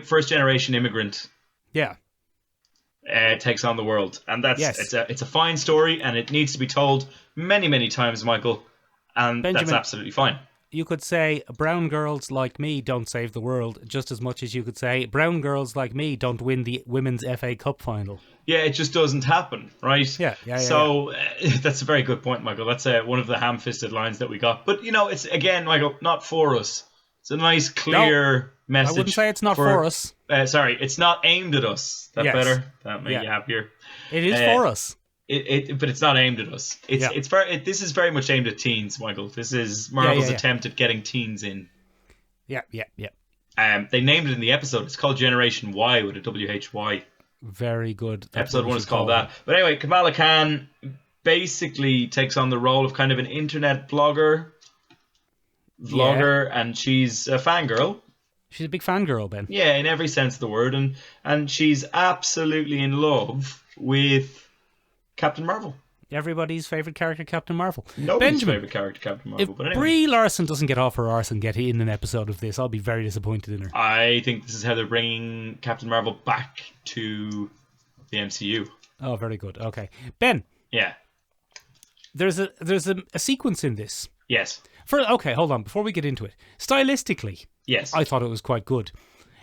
first generation immigrant. Yeah. Takes on the world, and that's Yes. it's a fine story, and it needs to be told many, many times, Michael. And Benjamin, that's absolutely fine. You could say brown girls like me don't save the world just as much as you could say brown girls like me don't win the Women's FA Cup final. Yeah, it just doesn't happen, right? Yeah. So that's a very good point, Michael. That's one of the ham-fisted lines that we got. But, it's, again, Michael, not for us. It's a nice, clear message. I wouldn't say it's not for us. Sorry, it's not aimed at us. That Yes. better? That made you happier. It is for us. But it's not aimed at us. This is very much aimed at teens, Michael. This is Marvel's attempt at getting teens in. Yeah. They named it in the episode. It's called Generation Y with a WHY. Very good. Episode 1 is called that. But anyway, Kamala Khan basically takes on the role of kind of an internet vlogger, and she's a fangirl. She's a big fangirl, Ben. Yeah, in every sense of the word, and she's absolutely in love with Captain Marvel. Everybody's favourite character, Captain Marvel. Nobody's Benjamin, favourite character, Captain Marvel. If But anyway, Brie Larson doesn't get off her arse and get in an episode of this, I'll be very disappointed in her. I think this is how they're bringing Captain Marvel back to the MCU. Oh, very good. Okay. Ben, Yeah. there's a sequence in this. Yes. Okay, hold on. Before we get into it, stylistically, Yes. I thought it was quite good.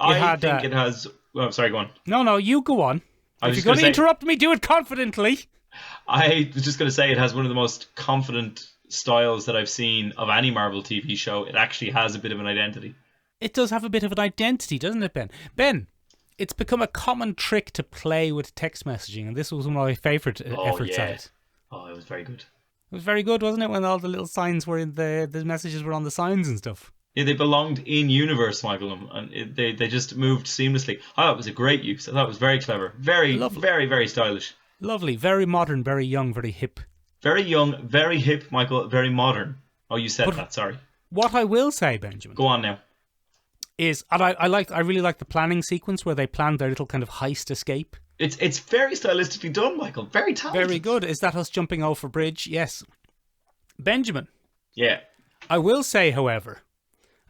I think it has... Oh, sorry, go on. No, you go on. I If was you're just going to gonna say- interrupt me, do it confidently. I was just going to say it has one of the most confident styles that I've seen of any Marvel TV show. It actually has a bit of an identity. It does have a bit of an identity, doesn't it, Ben? Ben, it's become a common trick to play with text messaging, and this was one of my favourite efforts at it. Oh, it was very good. It was very good, wasn't it, when all the little signs were in the messages were on the signs and stuff. Yeah, they belonged in universe, Michael, and they just moved seamlessly. I thought it was a great use. I thought it was very clever. Very, Lovely. very, very stylish. Lovely, very modern, very young, very hip. Very young, very hip, Michael, very modern. Oh, you said that, sorry. What I will say, Benjamin, Go on now. is, and I really like the planning sequence where they planned their little kind of heist escape. It's very stylistically done, Michael. Very talented. Very good. Is that us jumping over bridge? Yes. Benjamin, Yeah. I will say, however,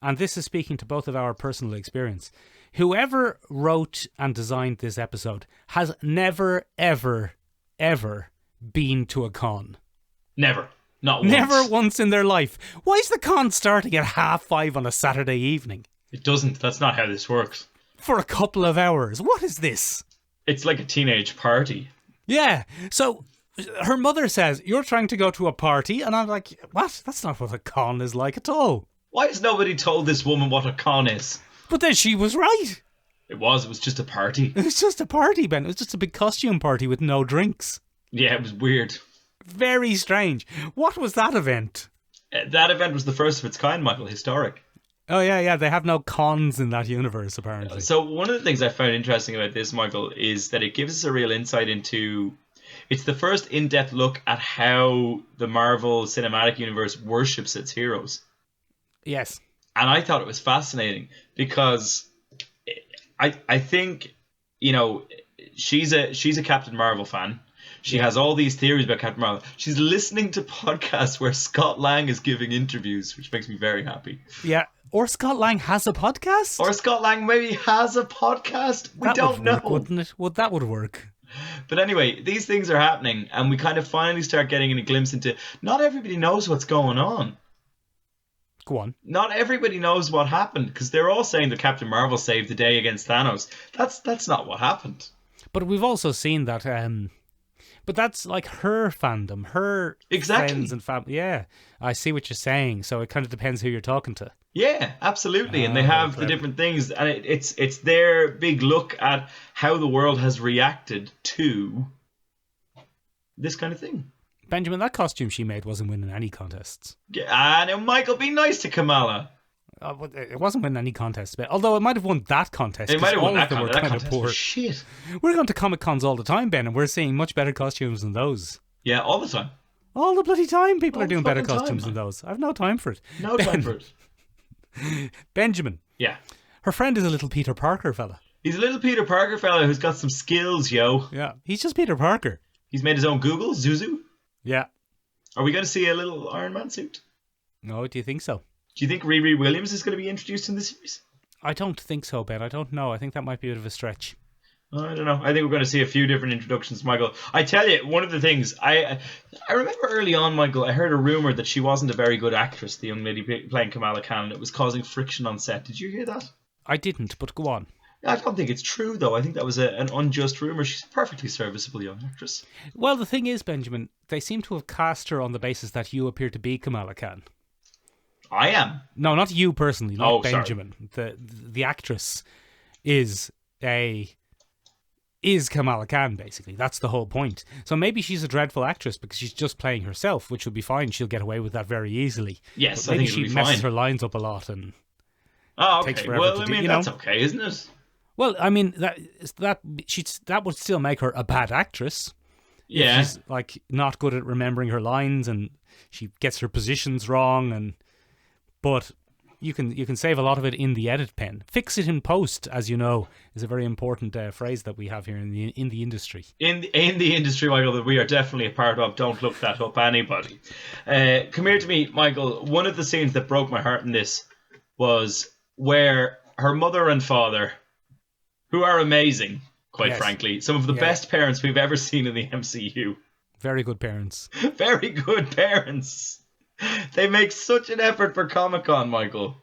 and this is speaking to both of our personal experience, whoever wrote and designed this episode has never, ever, ever been to a con. Never. Not once. Never once in their life. Why is the con starting at 5:30 on a Saturday evening? It doesn't. That's not how this works. For a couple of hours. What is this? It's like a teenage party. Yeah. So her mother says, "You're trying to go to a party," and I'm like, "What? That's not what a con is like at all." Why has nobody told this woman what a con is? But then she was right. It was just a party. It was just a party, Ben. It was just a big costume party with no drinks. Yeah, it was weird. Very strange. What was that event? That event was the first of its kind, Michael. Historic. Oh, yeah. They have no cons in that universe, apparently. So one of the things I found interesting about this, Michael, is that it gives us a real insight into... It's the first in-depth look at how the Marvel Cinematic Universe worships its heroes. Yes. And I thought it was fascinating because I think, you know, she's a Captain Marvel fan. She has all these theories about Captain Marvel. She's listening to podcasts where Scott Lang is giving interviews, which makes me very happy. Yeah. Or Scott Lang has a podcast? Or Scott Lang maybe has a podcast. We don't know. Wouldn't it? Well, that would work. But anyway, these things are happening, and we kind of finally start getting a glimpse into... Not everybody knows what's going on. Go on. Not everybody knows what happened, because they're all saying that Captain Marvel saved the day against Thanos. That's not what happened. But we've also seen that... But that's like her fandom, her friends and family. Yeah, I see what you're saying. So it kind of depends who you're talking to. Yeah, absolutely. And they have the different things. And it's their big look at how the world has reacted to this kind of thing. Benjamin, that costume she made wasn't winning any contests. Yeah, now, Michael, be nice to Kamala. It wasn't winning any contests, but although it might have won that contest. It might have won that contest. That contest was shit. We're going to Comic Cons all the time, Ben, and we're seeing much better costumes than those. Yeah, all the time. All the bloody time, people all are doing better costumes than those. I've no time for it. Time for it. Benjamin. Yeah. Her friend is a little Peter Parker fella. He's a little Peter Parker fella who's got some skills, yo. Yeah, he's just Peter Parker. He's made his own Google, Zuzu. Yeah. Are we going to see a little Iron Man suit? No, do you think so? Do you think Riri Williams is going to be introduced in the series? I don't think so, Ben. I don't know. I think that might be a bit of a stretch. I don't know. I think we're going to see a few different introductions, Michael. I tell you, one of the things, I remember early on, Michael, I heard a rumour that she wasn't a very good actress, the young lady playing Kamala Khan, and it was causing friction on set. Did you hear that? I didn't, but go on. I don't think it's true, though. I think that was an unjust rumour. She's a perfectly serviceable young actress. Well, the thing is, Benjamin, they seem to have cast her on the basis that you appear to be Kamala Khan. I am? No, not you personally, not Benjamin. Sorry. The actress is Kamala Khan, basically. That's the whole point. So maybe she's a dreadful actress because she's just playing herself, which would be fine. She'll get away with that very easily. Yes, but maybe I think she messes her lines up a lot and takes forever well, to I do. mean, You that's know? okay, isn't it? Well, I mean that would still make her a bad actress. Yeah, if she's like not good at remembering her lines and she gets her positions wrong, but you can save a lot of it in the edit pen. Fix it in post, as you know, is a very important phrase that we have here in the industry. In the industry, Michael, that we are definitely a part of. Don't look that up, anybody. Come here to me, Michael. One of the scenes that broke my heart in this was where her mother and father, who are amazing, quite frankly, some of the best parents we've ever seen in the MCU. Very good parents. Very good parents. They make such an effort for Comic-Con, Michael.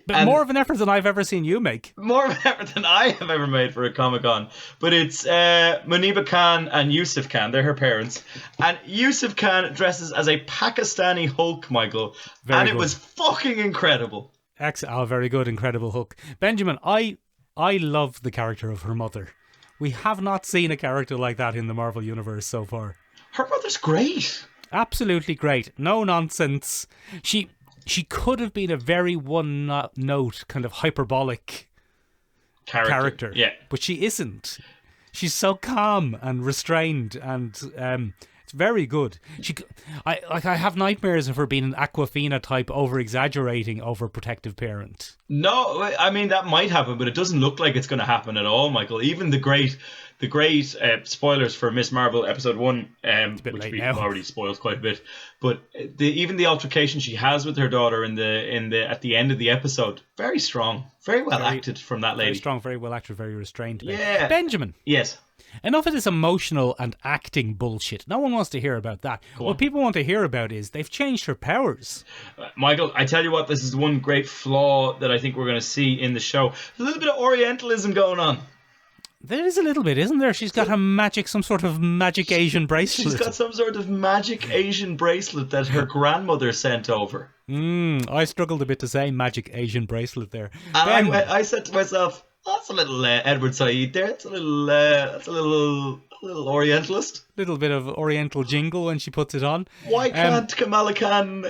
But more of an effort than I've ever seen you make. More of an effort than I have ever made for a Comic-Con. But it's Muniba Khan and Yusuf Khan. They're her parents. And Yusuf Khan dresses as a Pakistani Hulk, Michael. Very good. It was fucking incredible. Very good, incredible Hulk. Benjamin, I love the character of her mother. We have not seen a character like that in the Marvel Universe so far. Her mother's great. Absolutely great. No nonsense. She could have been a very one-note kind of hyperbolic character. Yeah. But she isn't. She's so calm and restrained, and it's very good. I have nightmares of her being an Aquafina type, over-exaggerating, overprotective parent. No, I mean, that might happen, but it doesn't look like it's going to happen at all, Michael. Even the great spoilers for Miss Marvel episode 1, which we've already spoiled quite a bit, but even the altercation she has with her daughter at the end of the episode, very strong, very well acted from that lady. Very strong, very well acted, very restrained. Yeah. Benjamin. Yes. Enough of this emotional and acting bullshit. No one wants to hear about that. What people want to hear about is they've changed her powers. Michael, I tell you what, this is one great flaw that I think we're going to see in the show. A little bit of Orientalism going on. There is a little bit, isn't there? She's got some sort of magic Asian bracelet. She's got some sort of magic Asian bracelet that her grandmother sent over. I struggled a bit to say magic Asian bracelet there. And I said to myself, that's a little Edward Said there. That's a little Orientalist. Little bit of Oriental jingle when she puts it on. Why can't Kamala Khan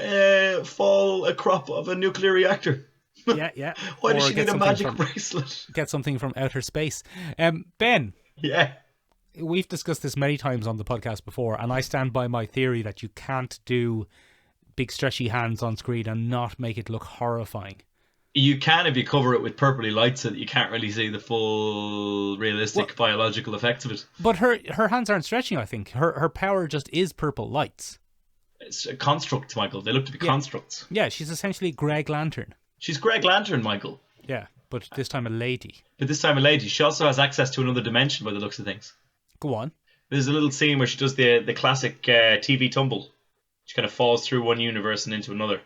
fall a crop of a nuclear reactor? Yeah. Why does Or she get need a something magic from- bracelet? Get something from outer space. Ben, Yeah. we've discussed this many times on the podcast before, and I stand by my theory that you can't do big stretchy hands on screen and not make it look horrifying. You can if you cover it with purpley lights so that you can't really see the full realistic biological effects of it. But her hands aren't stretching, I think. Her power just is purple lights. It's constructs, Michael. They look to be constructs. Yeah, she's essentially Greg Lantern. She's Greg Lantern, Michael. Yeah, but this time a lady. But this time a lady. She also has access to another dimension by the looks of things. Go on. There's a little scene where she does the classic TV tumble. She kind of falls through one universe and into another.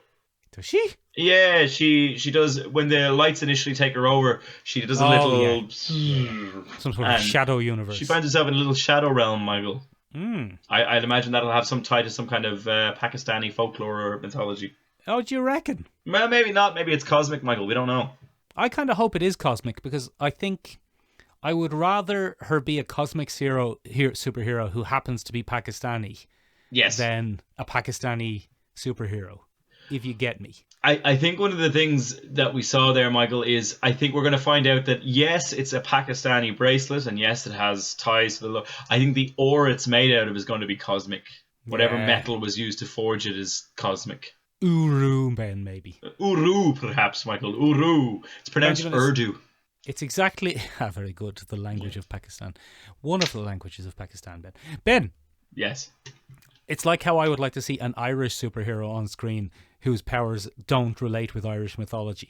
Does she? Yeah, she does. When the lights initially take her over, she does a little... Some sort of shadow universe. She finds herself in a little shadow realm, Michael. Mm. I'd imagine that'll have some tie to some kind of Pakistani folklore or mythology. Oh, do you reckon? Well, maybe not. Maybe it's cosmic, Michael. We don't know. I kind of hope it is cosmic, because I think I would rather her be a cosmic superhero who happens to be Pakistani than a Pakistani superhero, if you get me. I think one of the things that we saw there, Michael, is I think we're going to find out that, yes, it's a Pakistani bracelet, and yes, it has ties to the look. I think the ore it's made out of is going to be cosmic. Whatever metal was used to forge it is cosmic. Uru, Ben, maybe. Uru, perhaps, Michael. Uru. It's pronounced Urdu. It's exactly... very good. The language of Pakistan. One of the languages of Pakistan, Ben. Ben. Yes. It's like how I would like to see an Irish superhero on screen whose powers don't relate with Irish mythology.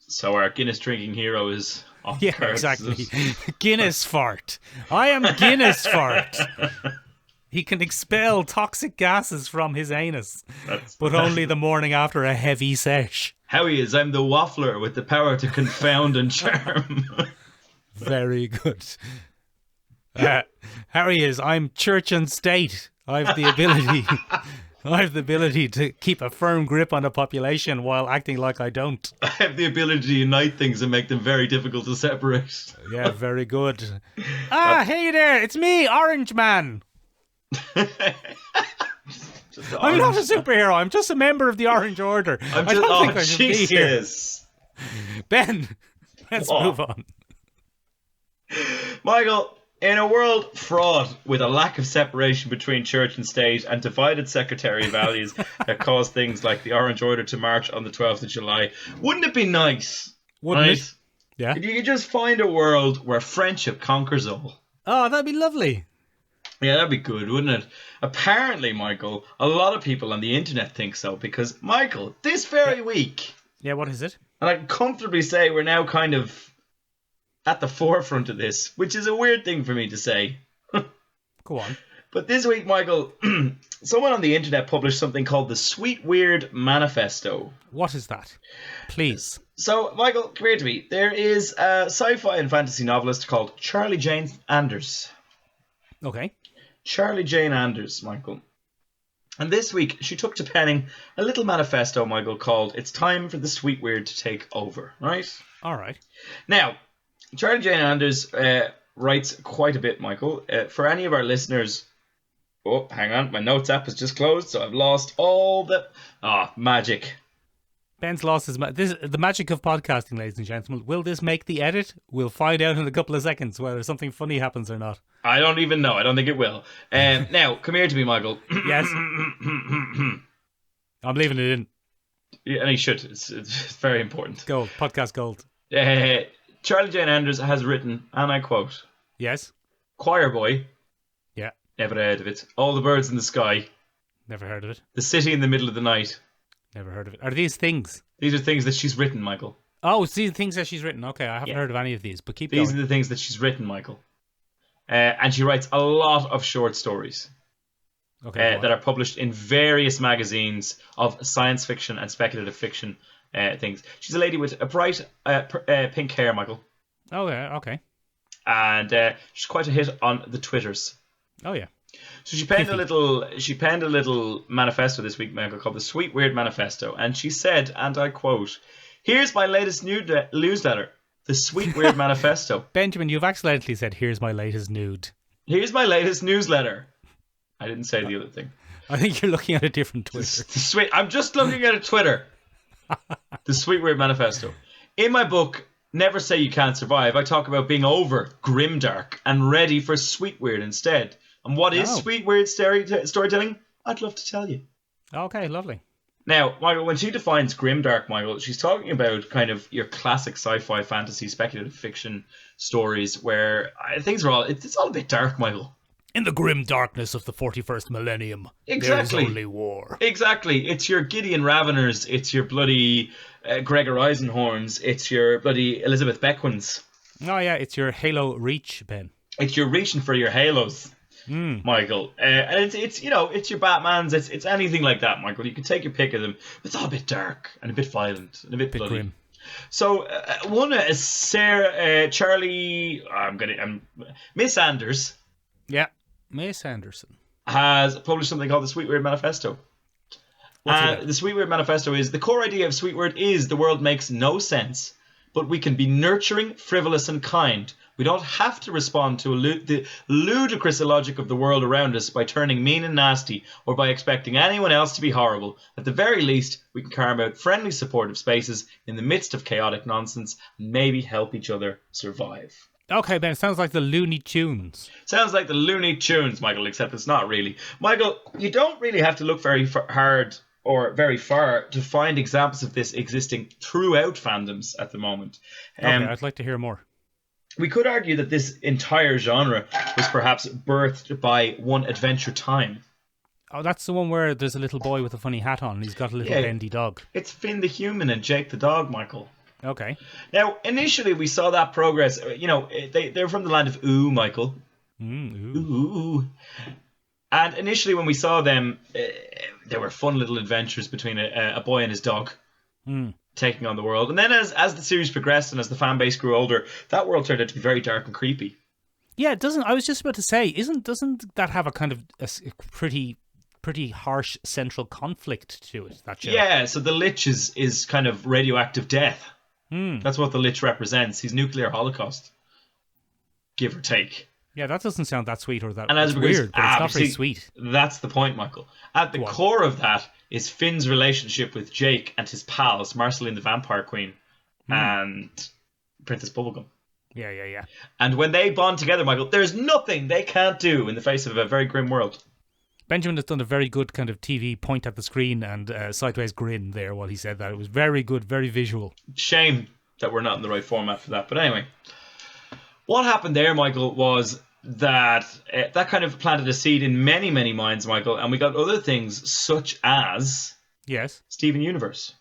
So our Guinness drinking hero is off the cards, exactly. Guinness fart. I am Guinness fart. He can expel toxic gases from his anus, but only the morning after a heavy sesh. How he is, I'm the waffler with the power to confound and charm. Very good. Harry is, I'm church and state. I have the ability to keep a firm grip on the population while acting like I don't. I have the ability to unite things and make them very difficult to separate. Yeah, very good. Hey there, it's me, Orange Man. I'm not a superhero. I'm just a member of the Orange Order. I don't think I should be here. Ben, let's move on. Michael, in a world fraught with a lack of separation between church and state and divided sectarian values that cause things like the Orange Order to march on the 12th of July, wouldn't it be nice? Wouldn't it? Yeah. If you could just find a world where friendship conquers all. Oh, that'd be lovely. Yeah, that'd be good, wouldn't it? Apparently, Michael, a lot of people on the internet think so because, Michael, this very week... Yeah, what is it? And I can comfortably say we're now kind of at the forefront of this, which is a weird thing for me to say. Go on. But this week, Michael, someone on the internet published something called the Sweet Weird Manifesto. What is that? Please. So, Michael, come here to me. There is a sci-fi and fantasy novelist called Charlie Jane Anders. Okay. Charlie Jane Anders, Michael. And this week, she took to penning a little manifesto, Michael, called It's Time for the Sweet Weird to Take Over, right? All right. Now, Charlie Jane Anders writes quite a bit, Michael. For any of our listeners... Oh, hang on. My notes app has just closed, so I've lost all the... magic. Ben's lost his... the magic of podcasting, ladies and gentlemen. Will this make the edit? We'll find out in a couple of seconds whether something funny happens or not. I don't even know. I don't think it will. Now, come here to me, Michael. Yes. I'm leaving it in. Yeah, and he should. It's very important. Gold. Podcast gold. Charlie Jane Anders has written, and I quote, Yes. Choir Boy. Yeah. Never heard of it. All the Birds in the Sky. Never heard of it. The City in the Middle of the Night. Never heard of it. Are these things? These are things that she's written, Michael. Oh, see, things that she's written. Okay, I haven't heard of any of these, but keep going. These are the things that she's written, Michael. And she writes a lot of short stories. Okay, that are published in various magazines of science fiction and speculative fiction things. She's a lady with a bright pink hair, Michael. Oh, yeah, okay. And she's quite a hit on the Twitters. Oh, yeah. So she penned a little manifesto this week, Michael, called the Sweet Weird Manifesto. And she said, and I quote, "Here's my latest newsletter, the Sweet Weird Manifesto." Benjamin, you've accidentally said, "Here's my latest nude." Here's my latest newsletter. I didn't say the other thing. I think you're looking at a different Twitter. I'm just looking at a Twitter. The Sweet Weird Manifesto. In my book, Never Say You Can't Survive, I talk about being over grimdark and ready for sweet weird instead. And what is sweet weird storytelling? I'd love to tell you. Okay, lovely. Now, Michael, when she defines grimdark, Michael, she's talking about kind of your classic sci-fi, fantasy, speculative fiction stories where things are it's all a bit dark, Michael. In the grim darkness of the 41st millennium, there is only war. Exactly. It's your Gideon Raveners, it's your bloody Gregor Eisenhorns, it's your bloody Elizabeth Beckwins. Oh yeah, it's your Halo Reach, Ben. It's your reaching for your halos. Michael, and it's you know, it's your Batmans, it's anything like that, Michael. You can take your pick of them, but it's all a bit dark and a bit violent and a bit bloody. Grim. So one is Miss Anders. Yeah, Miss Anderson has published something called the Sweet Weird Manifesto. The Sweet Weird Manifesto is the core idea of Sweet Weird is the world makes no sense, but we can be nurturing, frivolous, and kind. We don't have to respond to the ludicrous illogic of the world around us by turning mean and nasty or by expecting anyone else to be horrible. At the very least, we can carve out friendly, supportive spaces in the midst of chaotic nonsense and maybe help each other survive. Okay, Ben, it sounds like the Looney Tunes. Sounds like the Looney Tunes, Michael, except it's not really. Michael, you don't really have to look very hard or very far to find examples of this existing throughout fandoms at the moment. Okay, I'd like to hear more. We could argue that this entire genre was perhaps birthed by One Adventure Time. Oh, that's the one where there's a little boy with a funny hat on and he's got a little bendy dog. It's Finn the human and Jake the dog, Michael. Okay. Now, initially we saw that progress. You know, they're from the land of Ooh, Michael. Ooh. And initially when we saw them, they were fun little adventures between a boy and his dog. Taking on the world. And then as the series progressed and as the fan base grew older, that world turned out to be very dark and creepy. Yeah, it doesn't. I was just about to say, doesn't that have a kind of a pretty harsh central conflict to it, that show? Yeah, so the Lich is kind of radioactive death. That's what the Lich represents. He's nuclear holocaust. Give or take. Yeah, that doesn't sound that sweet or that and as weird, but it's not very sweet. That's the point, Michael. At the core of that is Finn's relationship with Jake and his pals, Marceline the Vampire Queen and Princess Bubblegum. Yeah. And when they bond together, Michael, there's nothing they can't do in the face of a very grim world. Benjamin has done a very good kind of TV point at the screen and sideways grin there while he said that. It was very good, very visual. Shame that we're not in the right format for that. But anyway, what happened there, Michael, was that kind of planted a seed in many, many minds, Michael, and we got other things such as... Yes? Steven Universe.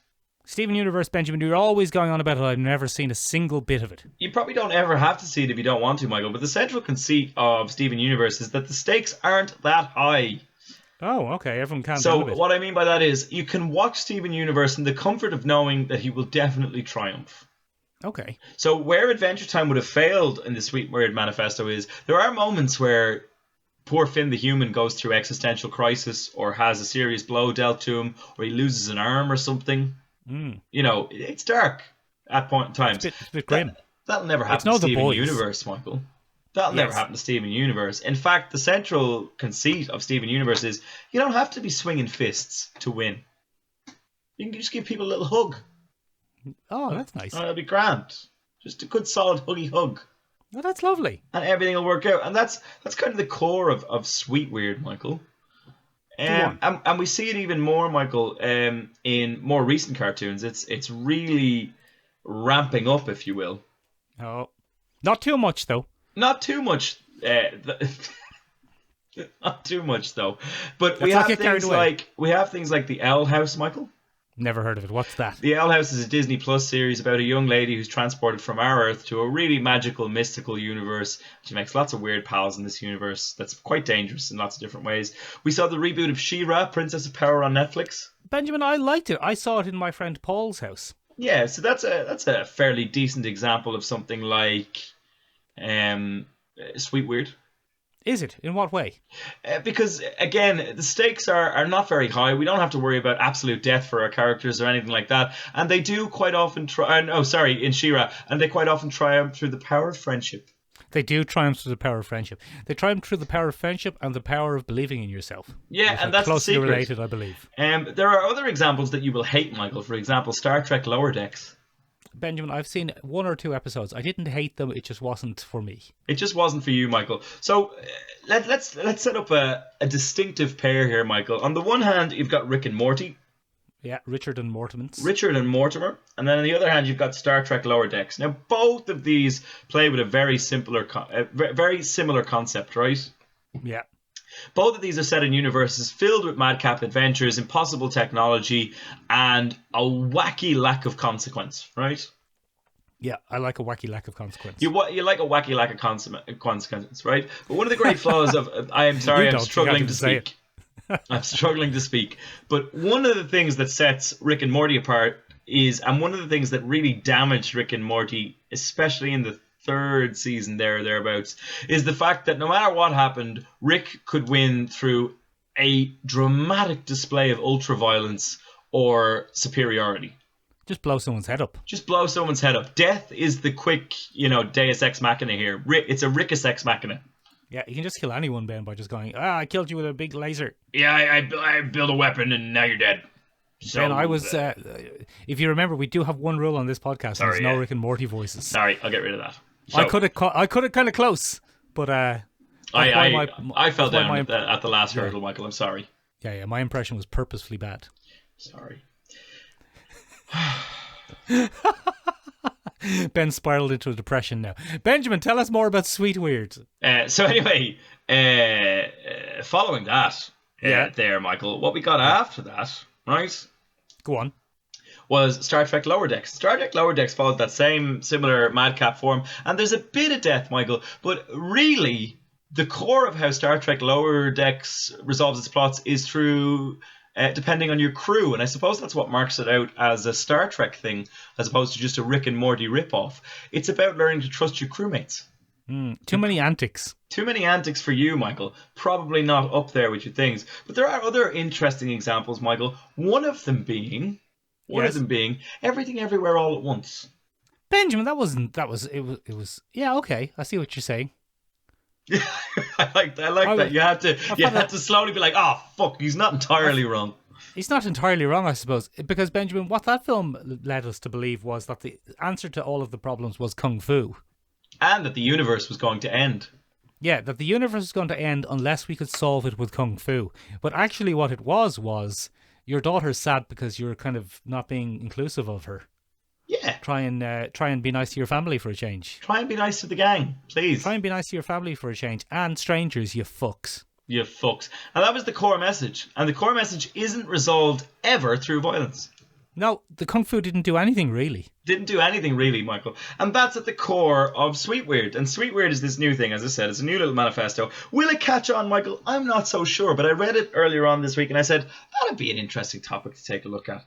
Steven Universe, Benjamin, you're always going on about it. I've never seen a single bit of it. You probably don't ever have to see it if you don't want to, Michael, but the central conceit of Steven Universe is that the stakes aren't that high. Oh, okay, everyone can So do it. what I mean by that is you can watch Steven Universe in the comfort of knowing that he will definitely triumph. Okay. So where Adventure Time would have failed in the Sweet Weird Manifesto is there are moments where poor Finn the human goes through existential crisis or has a serious blow dealt to him or he loses an arm or something. You know, it's dark at point in times. It's a bit grim. That'll never happen to Steven Universe, Michael. That'll never happen to Steven Universe. In fact, the central conceit of Steven Universe is you don't have to be swinging fists to win. You can just give people a little hug. Oh, that's nice. It'll be grand. Just a good solid huggy hug. Oh, that's lovely. And everything will work out. And that's kind of the core of Sweet Weird, Michael. And we see it even more, Michael, in more recent cartoons. It's really ramping up, if you will. Oh, not too much though. Not too much. Not too much though. But we have things like the Owl House, Michael. Never heard of it. What's that? The Owl House is a Disney Plus series about a young lady who's transported from our Earth to a really magical, mystical universe. She makes lots of weird pals in this universe that's quite dangerous in lots of different ways. We saw the reboot of She-Ra, Princess of Power on Netflix. Benjamin, I liked it. I saw it in my friend Paul's house. Yeah, so that's a fairly decent example of something like Sweet Weird. Is it? In what way? Because, again, the stakes are not very high. We don't have to worry about absolute death for our characters or anything like that. And they do quite often in She-Ra, and they quite often triumph through the power of friendship. They do triumph through the power of friendship. They triumph through the power of friendship and the power of believing in yourself. Yeah, and that's closely the secret. Related, I believe. There are other examples that you will hate, Michael. For example, Star Trek Lower Decks. Benjamin, I've seen 1 or 2 episodes. I didn't hate them. It just wasn't for me. It just wasn't for you, Michael. So let's set up a distinctive pair here, Michael. On the one hand, you've got Rick and Morty. Yeah, Richard and Mortimer. And then on the other hand, you've got Star Trek Lower Decks. Now, both of these play with a very similar concept, right? Yeah. Both of these are set in universes filled with madcap adventures, impossible technology, and a wacky lack of consequence, right? Yeah, I like a wacky lack of consequence. You like a wacky lack of consequence, right? But one of the great flaws of... I'm sorry, I'm struggling to speak. I'm struggling to speak. But one of the things that sets Rick and Morty apart is, and one of the things that really damaged Rick and Morty, especially in the 3rd season thereabouts, is the fact that no matter what happened, Rick could win through a dramatic display of ultraviolence or superiority. Just blow someone's head up. Death is the quick, deus ex machina here. It's a Rickus ex machina. Yeah, you can just kill anyone, Ben, by just going, I killed you with a big laser. Yeah, I built a weapon and now you're dead. So, Ben, I was, if you remember, we do have one rule on this podcast. There's no Rick and Morty voices. Sorry, I'll get rid of that. So, I could have kind of close, but I fell down at the last hurdle, Michael. I'm sorry. Yeah, my impression was purposefully bad. Sorry. Ben spiraled into a depression now. Benjamin, tell us more about Sweet Weird. So anyway, following that, there, Michael, what we got after that, right? Go on. Was Star Trek Lower Decks. Star Trek Lower Decks followed that same similar madcap form, and there's a bit of death, Michael, but really the core of how Star Trek Lower Decks resolves its plots is through depending on your crew, and I suppose that's what marks it out as a Star Trek thing as opposed to just a Rick and Morty ripoff. It's about learning to trust your crewmates. Too many antics. Too many antics for you, Michael. Probably not up there with your things. But there are other interesting examples, Michael. One of them being Everything Everywhere All at Once. Benjamin, it was yeah, okay. I see what you're saying. I like that. You had to slowly be like, oh fuck, he's not entirely wrong. He's not entirely wrong, I suppose, because Benjamin, what that film led us to believe was that the answer to all of the problems was kung fu. And that the universe was going to end. Yeah, that the universe was going to end unless we could solve it with kung fu. But actually what it was your daughter's sad because you're kind of not being inclusive of her. Yeah. Try and be nice to your family for a change. Try and be nice to the gang, please. Try and be nice to your family for a change. And strangers, you fucks. You fucks. And that was the core message. And the core message isn't resolved ever through violence. No, the kung fu didn't do anything really. Didn't do anything really, Michael. And that's at the core of Sweet Weird. And Sweet Weird is this new thing, as I said. It's a new little manifesto. Will it catch on, Michael? I'm not so sure. But I read it earlier on this week and I said, that'd be an interesting topic to take a look at.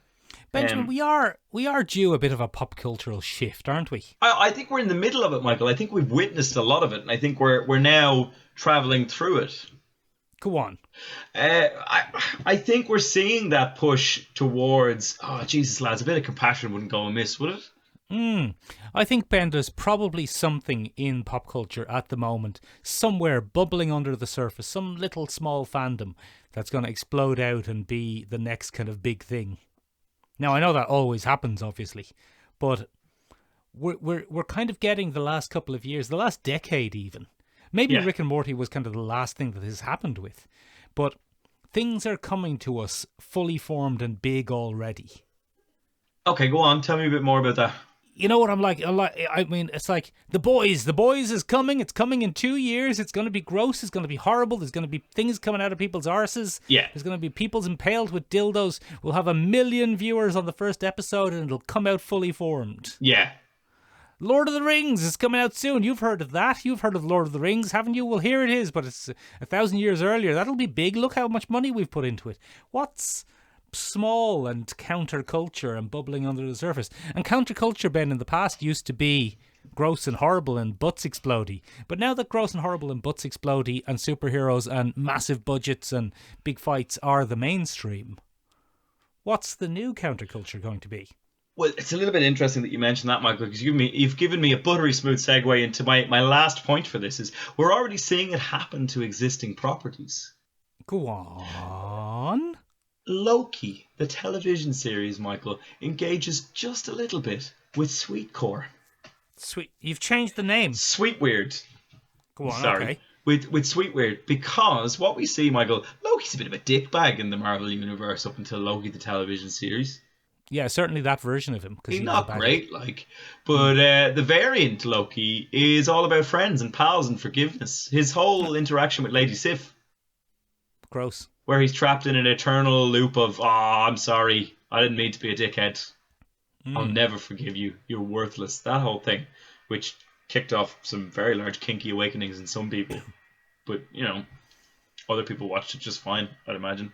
Benjamin, we are due a bit of a pop cultural shift, aren't we? I think we're in the middle of it, Michael. I think we've witnessed a lot of it. And I think we're now travelling through it. Go on. I think we're seeing that push towards, oh, Jesus, lads, a bit of compassion wouldn't go amiss, would it? I think, Ben, there's probably something in pop culture at the moment, somewhere bubbling under the surface, some little small fandom that's going to explode out and be the next kind of big thing. Now, I know that always happens, obviously, but we're kind of getting the last couple of years, the last decade even. Maybe Rick and Morty was kind of the last thing that this happened with, but things are coming to us fully formed and big already. Okay, go on. Tell me a bit more about that. You know what I'm like? I mean, it's like The Boys. The Boys is coming. It's coming in 2 years. It's going to be gross. It's going to be horrible. There's going to be things coming out of people's arses. Yeah. There's going to be people's impaled with dildos. We'll have 1 million viewers on the first episode and it'll come out fully formed. Yeah. Lord of the Rings is coming out soon. You've heard of that. You've heard of Lord of the Rings, haven't you? Well, here it is, but it's 1,000 years earlier. That'll be big. Look how much money we've put into it. What's small and counterculture and bubbling under the surface? And counterculture, Ben, in the past used to be gross and horrible and butts explodey. But now that gross and horrible and butts explodey and superheroes and massive budgets and big fights are the mainstream, what's the new counterculture going to be? Well, it's a little bit interesting that you mentioned that, Michael, because you've given me a buttery smooth segue into my last point for this. Is we're already seeing it happen to existing properties. Go on. Loki, the television series, Michael, engages just a little bit with sweet core. Sweet. You've changed the name. Sweet weird. Go on, Sorry. okay. With Sweet Weird, because what we see, Michael, Loki's a bit of a dickbag in the Marvel Universe up until Loki the television series. Yeah, certainly that version of him. He's not great, but the variant Loki is all about friends and pals and forgiveness. His whole interaction with Lady Sif, Gross. where he's trapped in an eternal loop of, I'm sorry, I didn't mean to be a dickhead. I'll never forgive you. You're worthless. That whole thing, which kicked off some very large kinky awakenings in some people. But, other people watched it just fine, I'd imagine.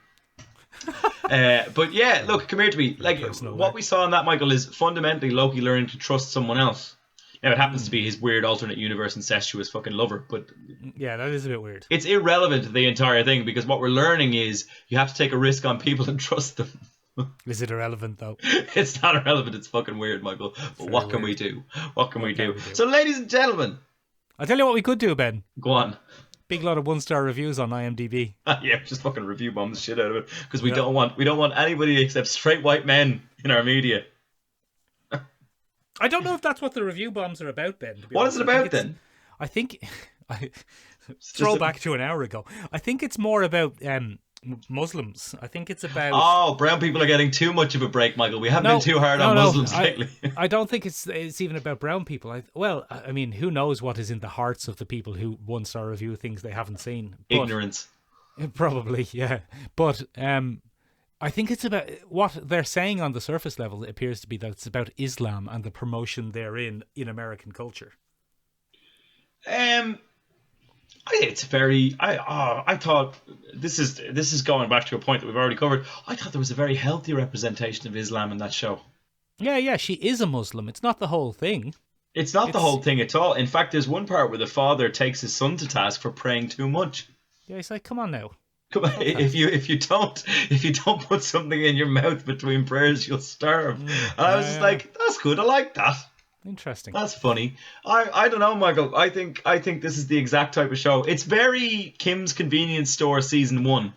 But yeah, look, come here to me. Like, what we saw in that, Michael, is fundamentally Loki learning to trust someone else. Now, it happens to be his weird alternate universe incestuous fucking lover, but yeah, that is a bit weird. It's irrelevant to the entire thing, because what we're learning is you have to take a risk on people and trust them. Is it irrelevant, though? It's not irrelevant. It's fucking weird, Michael. But what can we do? What can we do? So, ladies and gentlemen, I'll tell you what we could do, Ben. Go on. Big lot of 1-star reviews on IMDb. Yeah, just fucking review bomb the shit out of it, because we don't want anybody except straight white men in our media. I don't know if that's what the review bombs are about, Ben. What is it about then? I think back to an hour ago. I think it's more about Muslims. I think it's about brown people are getting too much of a break, Michael. We haven't been too hard on Muslims lately. I don't think it's even about brown people. I mean, who knows what is in the hearts of the people who 1-star review things they haven't seen? Ignorance. Probably, yeah. But I think it's about what they're saying on the surface level. It appears to be that it's about Islam and the promotion therein in American culture. It's very. I thought this is going back to a point that we've already covered. I thought there was a very healthy representation of Islam in that show. Yeah, she is a Muslim. It's not the whole thing. It's not the whole thing at all. In fact, there's one part where the father takes his son to task for praying too much. Yeah, he's like, "Come on now. Come on, if you don't put something in your mouth between prayers, you'll starve." And I was just like, "That's good. I like that." Interesting. That's funny. I don't know, Michael. I think this is the exact type of show. It's very Kim's Convenience Store season 1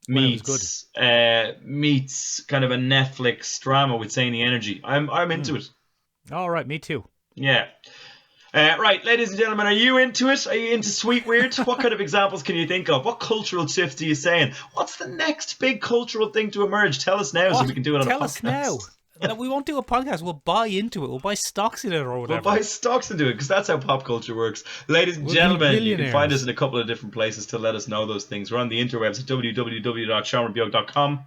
meets kind of a Netflix drama with zany energy. I'm into it. All right, me too. Yeah. Right, ladies and gentlemen, are you into it? Are you into Sweet Weird? What kind of examples can you think of? What cultural shifts are you saying? What's the next big cultural thing to emerge? Tell us now so we can do it on a podcast. Tell us now. No, we won't do a podcast. We'll buy into it. We'll buy stocks in it or whatever. We'll buy stocks into it, because that's how pop culture works. Ladies and gentlemen, you can find us in a couple of different places to let us know those things. We're on the interwebs at www.seomrabeag.com,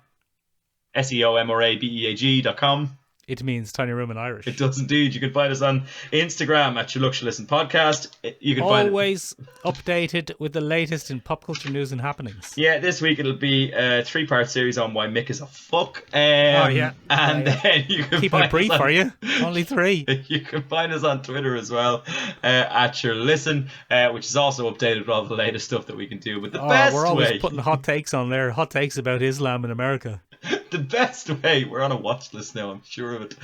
seomrabeag.com. It means tiny room in Irish. It does indeed. You can find us on Instagram at Sure Listen Podcast. You can always updated with the latest in pop culture news and happenings. Yeah, this week it'll be a 3-part series on why Mick is a fuck. Then you can keep it brief, are you? Only 3. You can find us on Twitter as well at Sure Listen, which is also updated with all the latest stuff that we can do. But we're always putting hot takes on there. Hot takes about Islam in America. The best way, we're on a watch list now, I'm sure of it.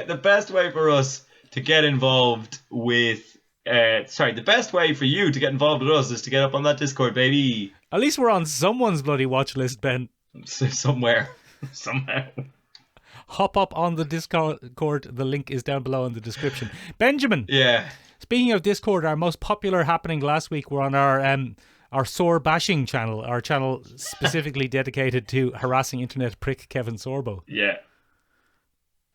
The best way for us to get involved with, the best way for you to get involved with us is to get up on that Discord, baby. At least we're on someone's bloody watch list, Ben. Somewhere. Somehow. Hop up on the Discord. The link is down below in the description. Benjamin. Yeah. Speaking of Discord, our most popular happening last week were on our sore bashing channel, our channel specifically dedicated to harassing internet prick Kevin Sorbo. Yeah.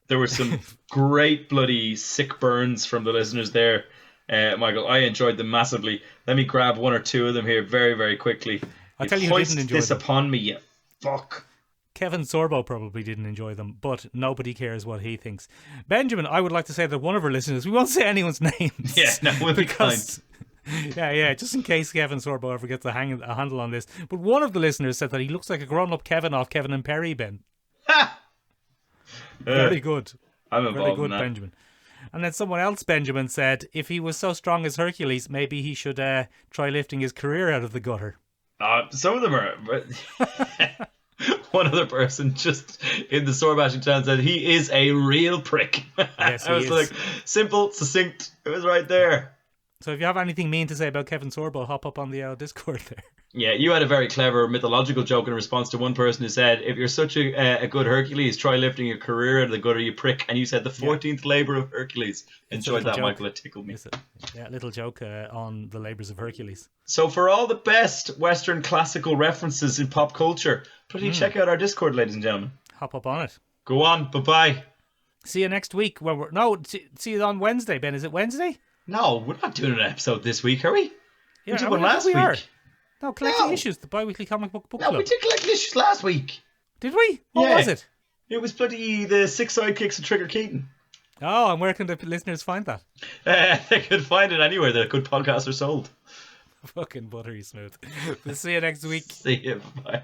There were some great bloody sick burns from the listeners there, Michael. I enjoyed them massively. Let me grab 1 or 2 of them here very, very quickly. I tell you who didn't enjoy this them. upon me, you fuck. Kevin Sorbo probably didn't enjoy them, but nobody cares what he thinks. Benjamin, I would like to say that one of our listeners, we won't say anyone's names. Yeah, no, we'll be kind. Yeah, just in case Kevin Sorbo ever gets a handle on this. But one of the listeners said that he looks like a grown-up Kevin off Kevin and Perry, Ben. Ha! Very good. I'm involved Very good, in that. Benjamin. And then someone else, Benjamin, said if he was so strong as Hercules, maybe he should try lifting his career out of the gutter. Some of them are... One other person just in the sore bashing channel said he is a real prick. Yes, I was like, simple, succinct. It was right there. So if you have anything mean to say about Kevin Sorbo, hop up on the Discord there. Yeah, you had a very clever mythological joke in response to one person who said, if you're such a good Hercules, try lifting your career out of the gutter, you prick. And you said the 14th labour of Hercules. Enjoyed that, joke. Michael. It tickled me. Little joke on the labours of Hercules. So for all the best Western classical references in pop culture, please check out our Discord, ladies and gentlemen. Hop up on it. Go on. Bye-bye. See you next week. See you on Wednesday, Ben. Is it Wednesday? No, we're not doing an episode this week, are we? Yeah, we did one last week. No, Collecting Issues, the bi-weekly comic book club. No, we did Collecting Issues last week. Did we? What was it? It was bloody the 6 sidekicks of Trigger Keaton. Oh, and where can the listeners find that? They could find it anywhere that good podcasts are sold. Fucking buttery smooth. We'll see you next week. See you. Bye.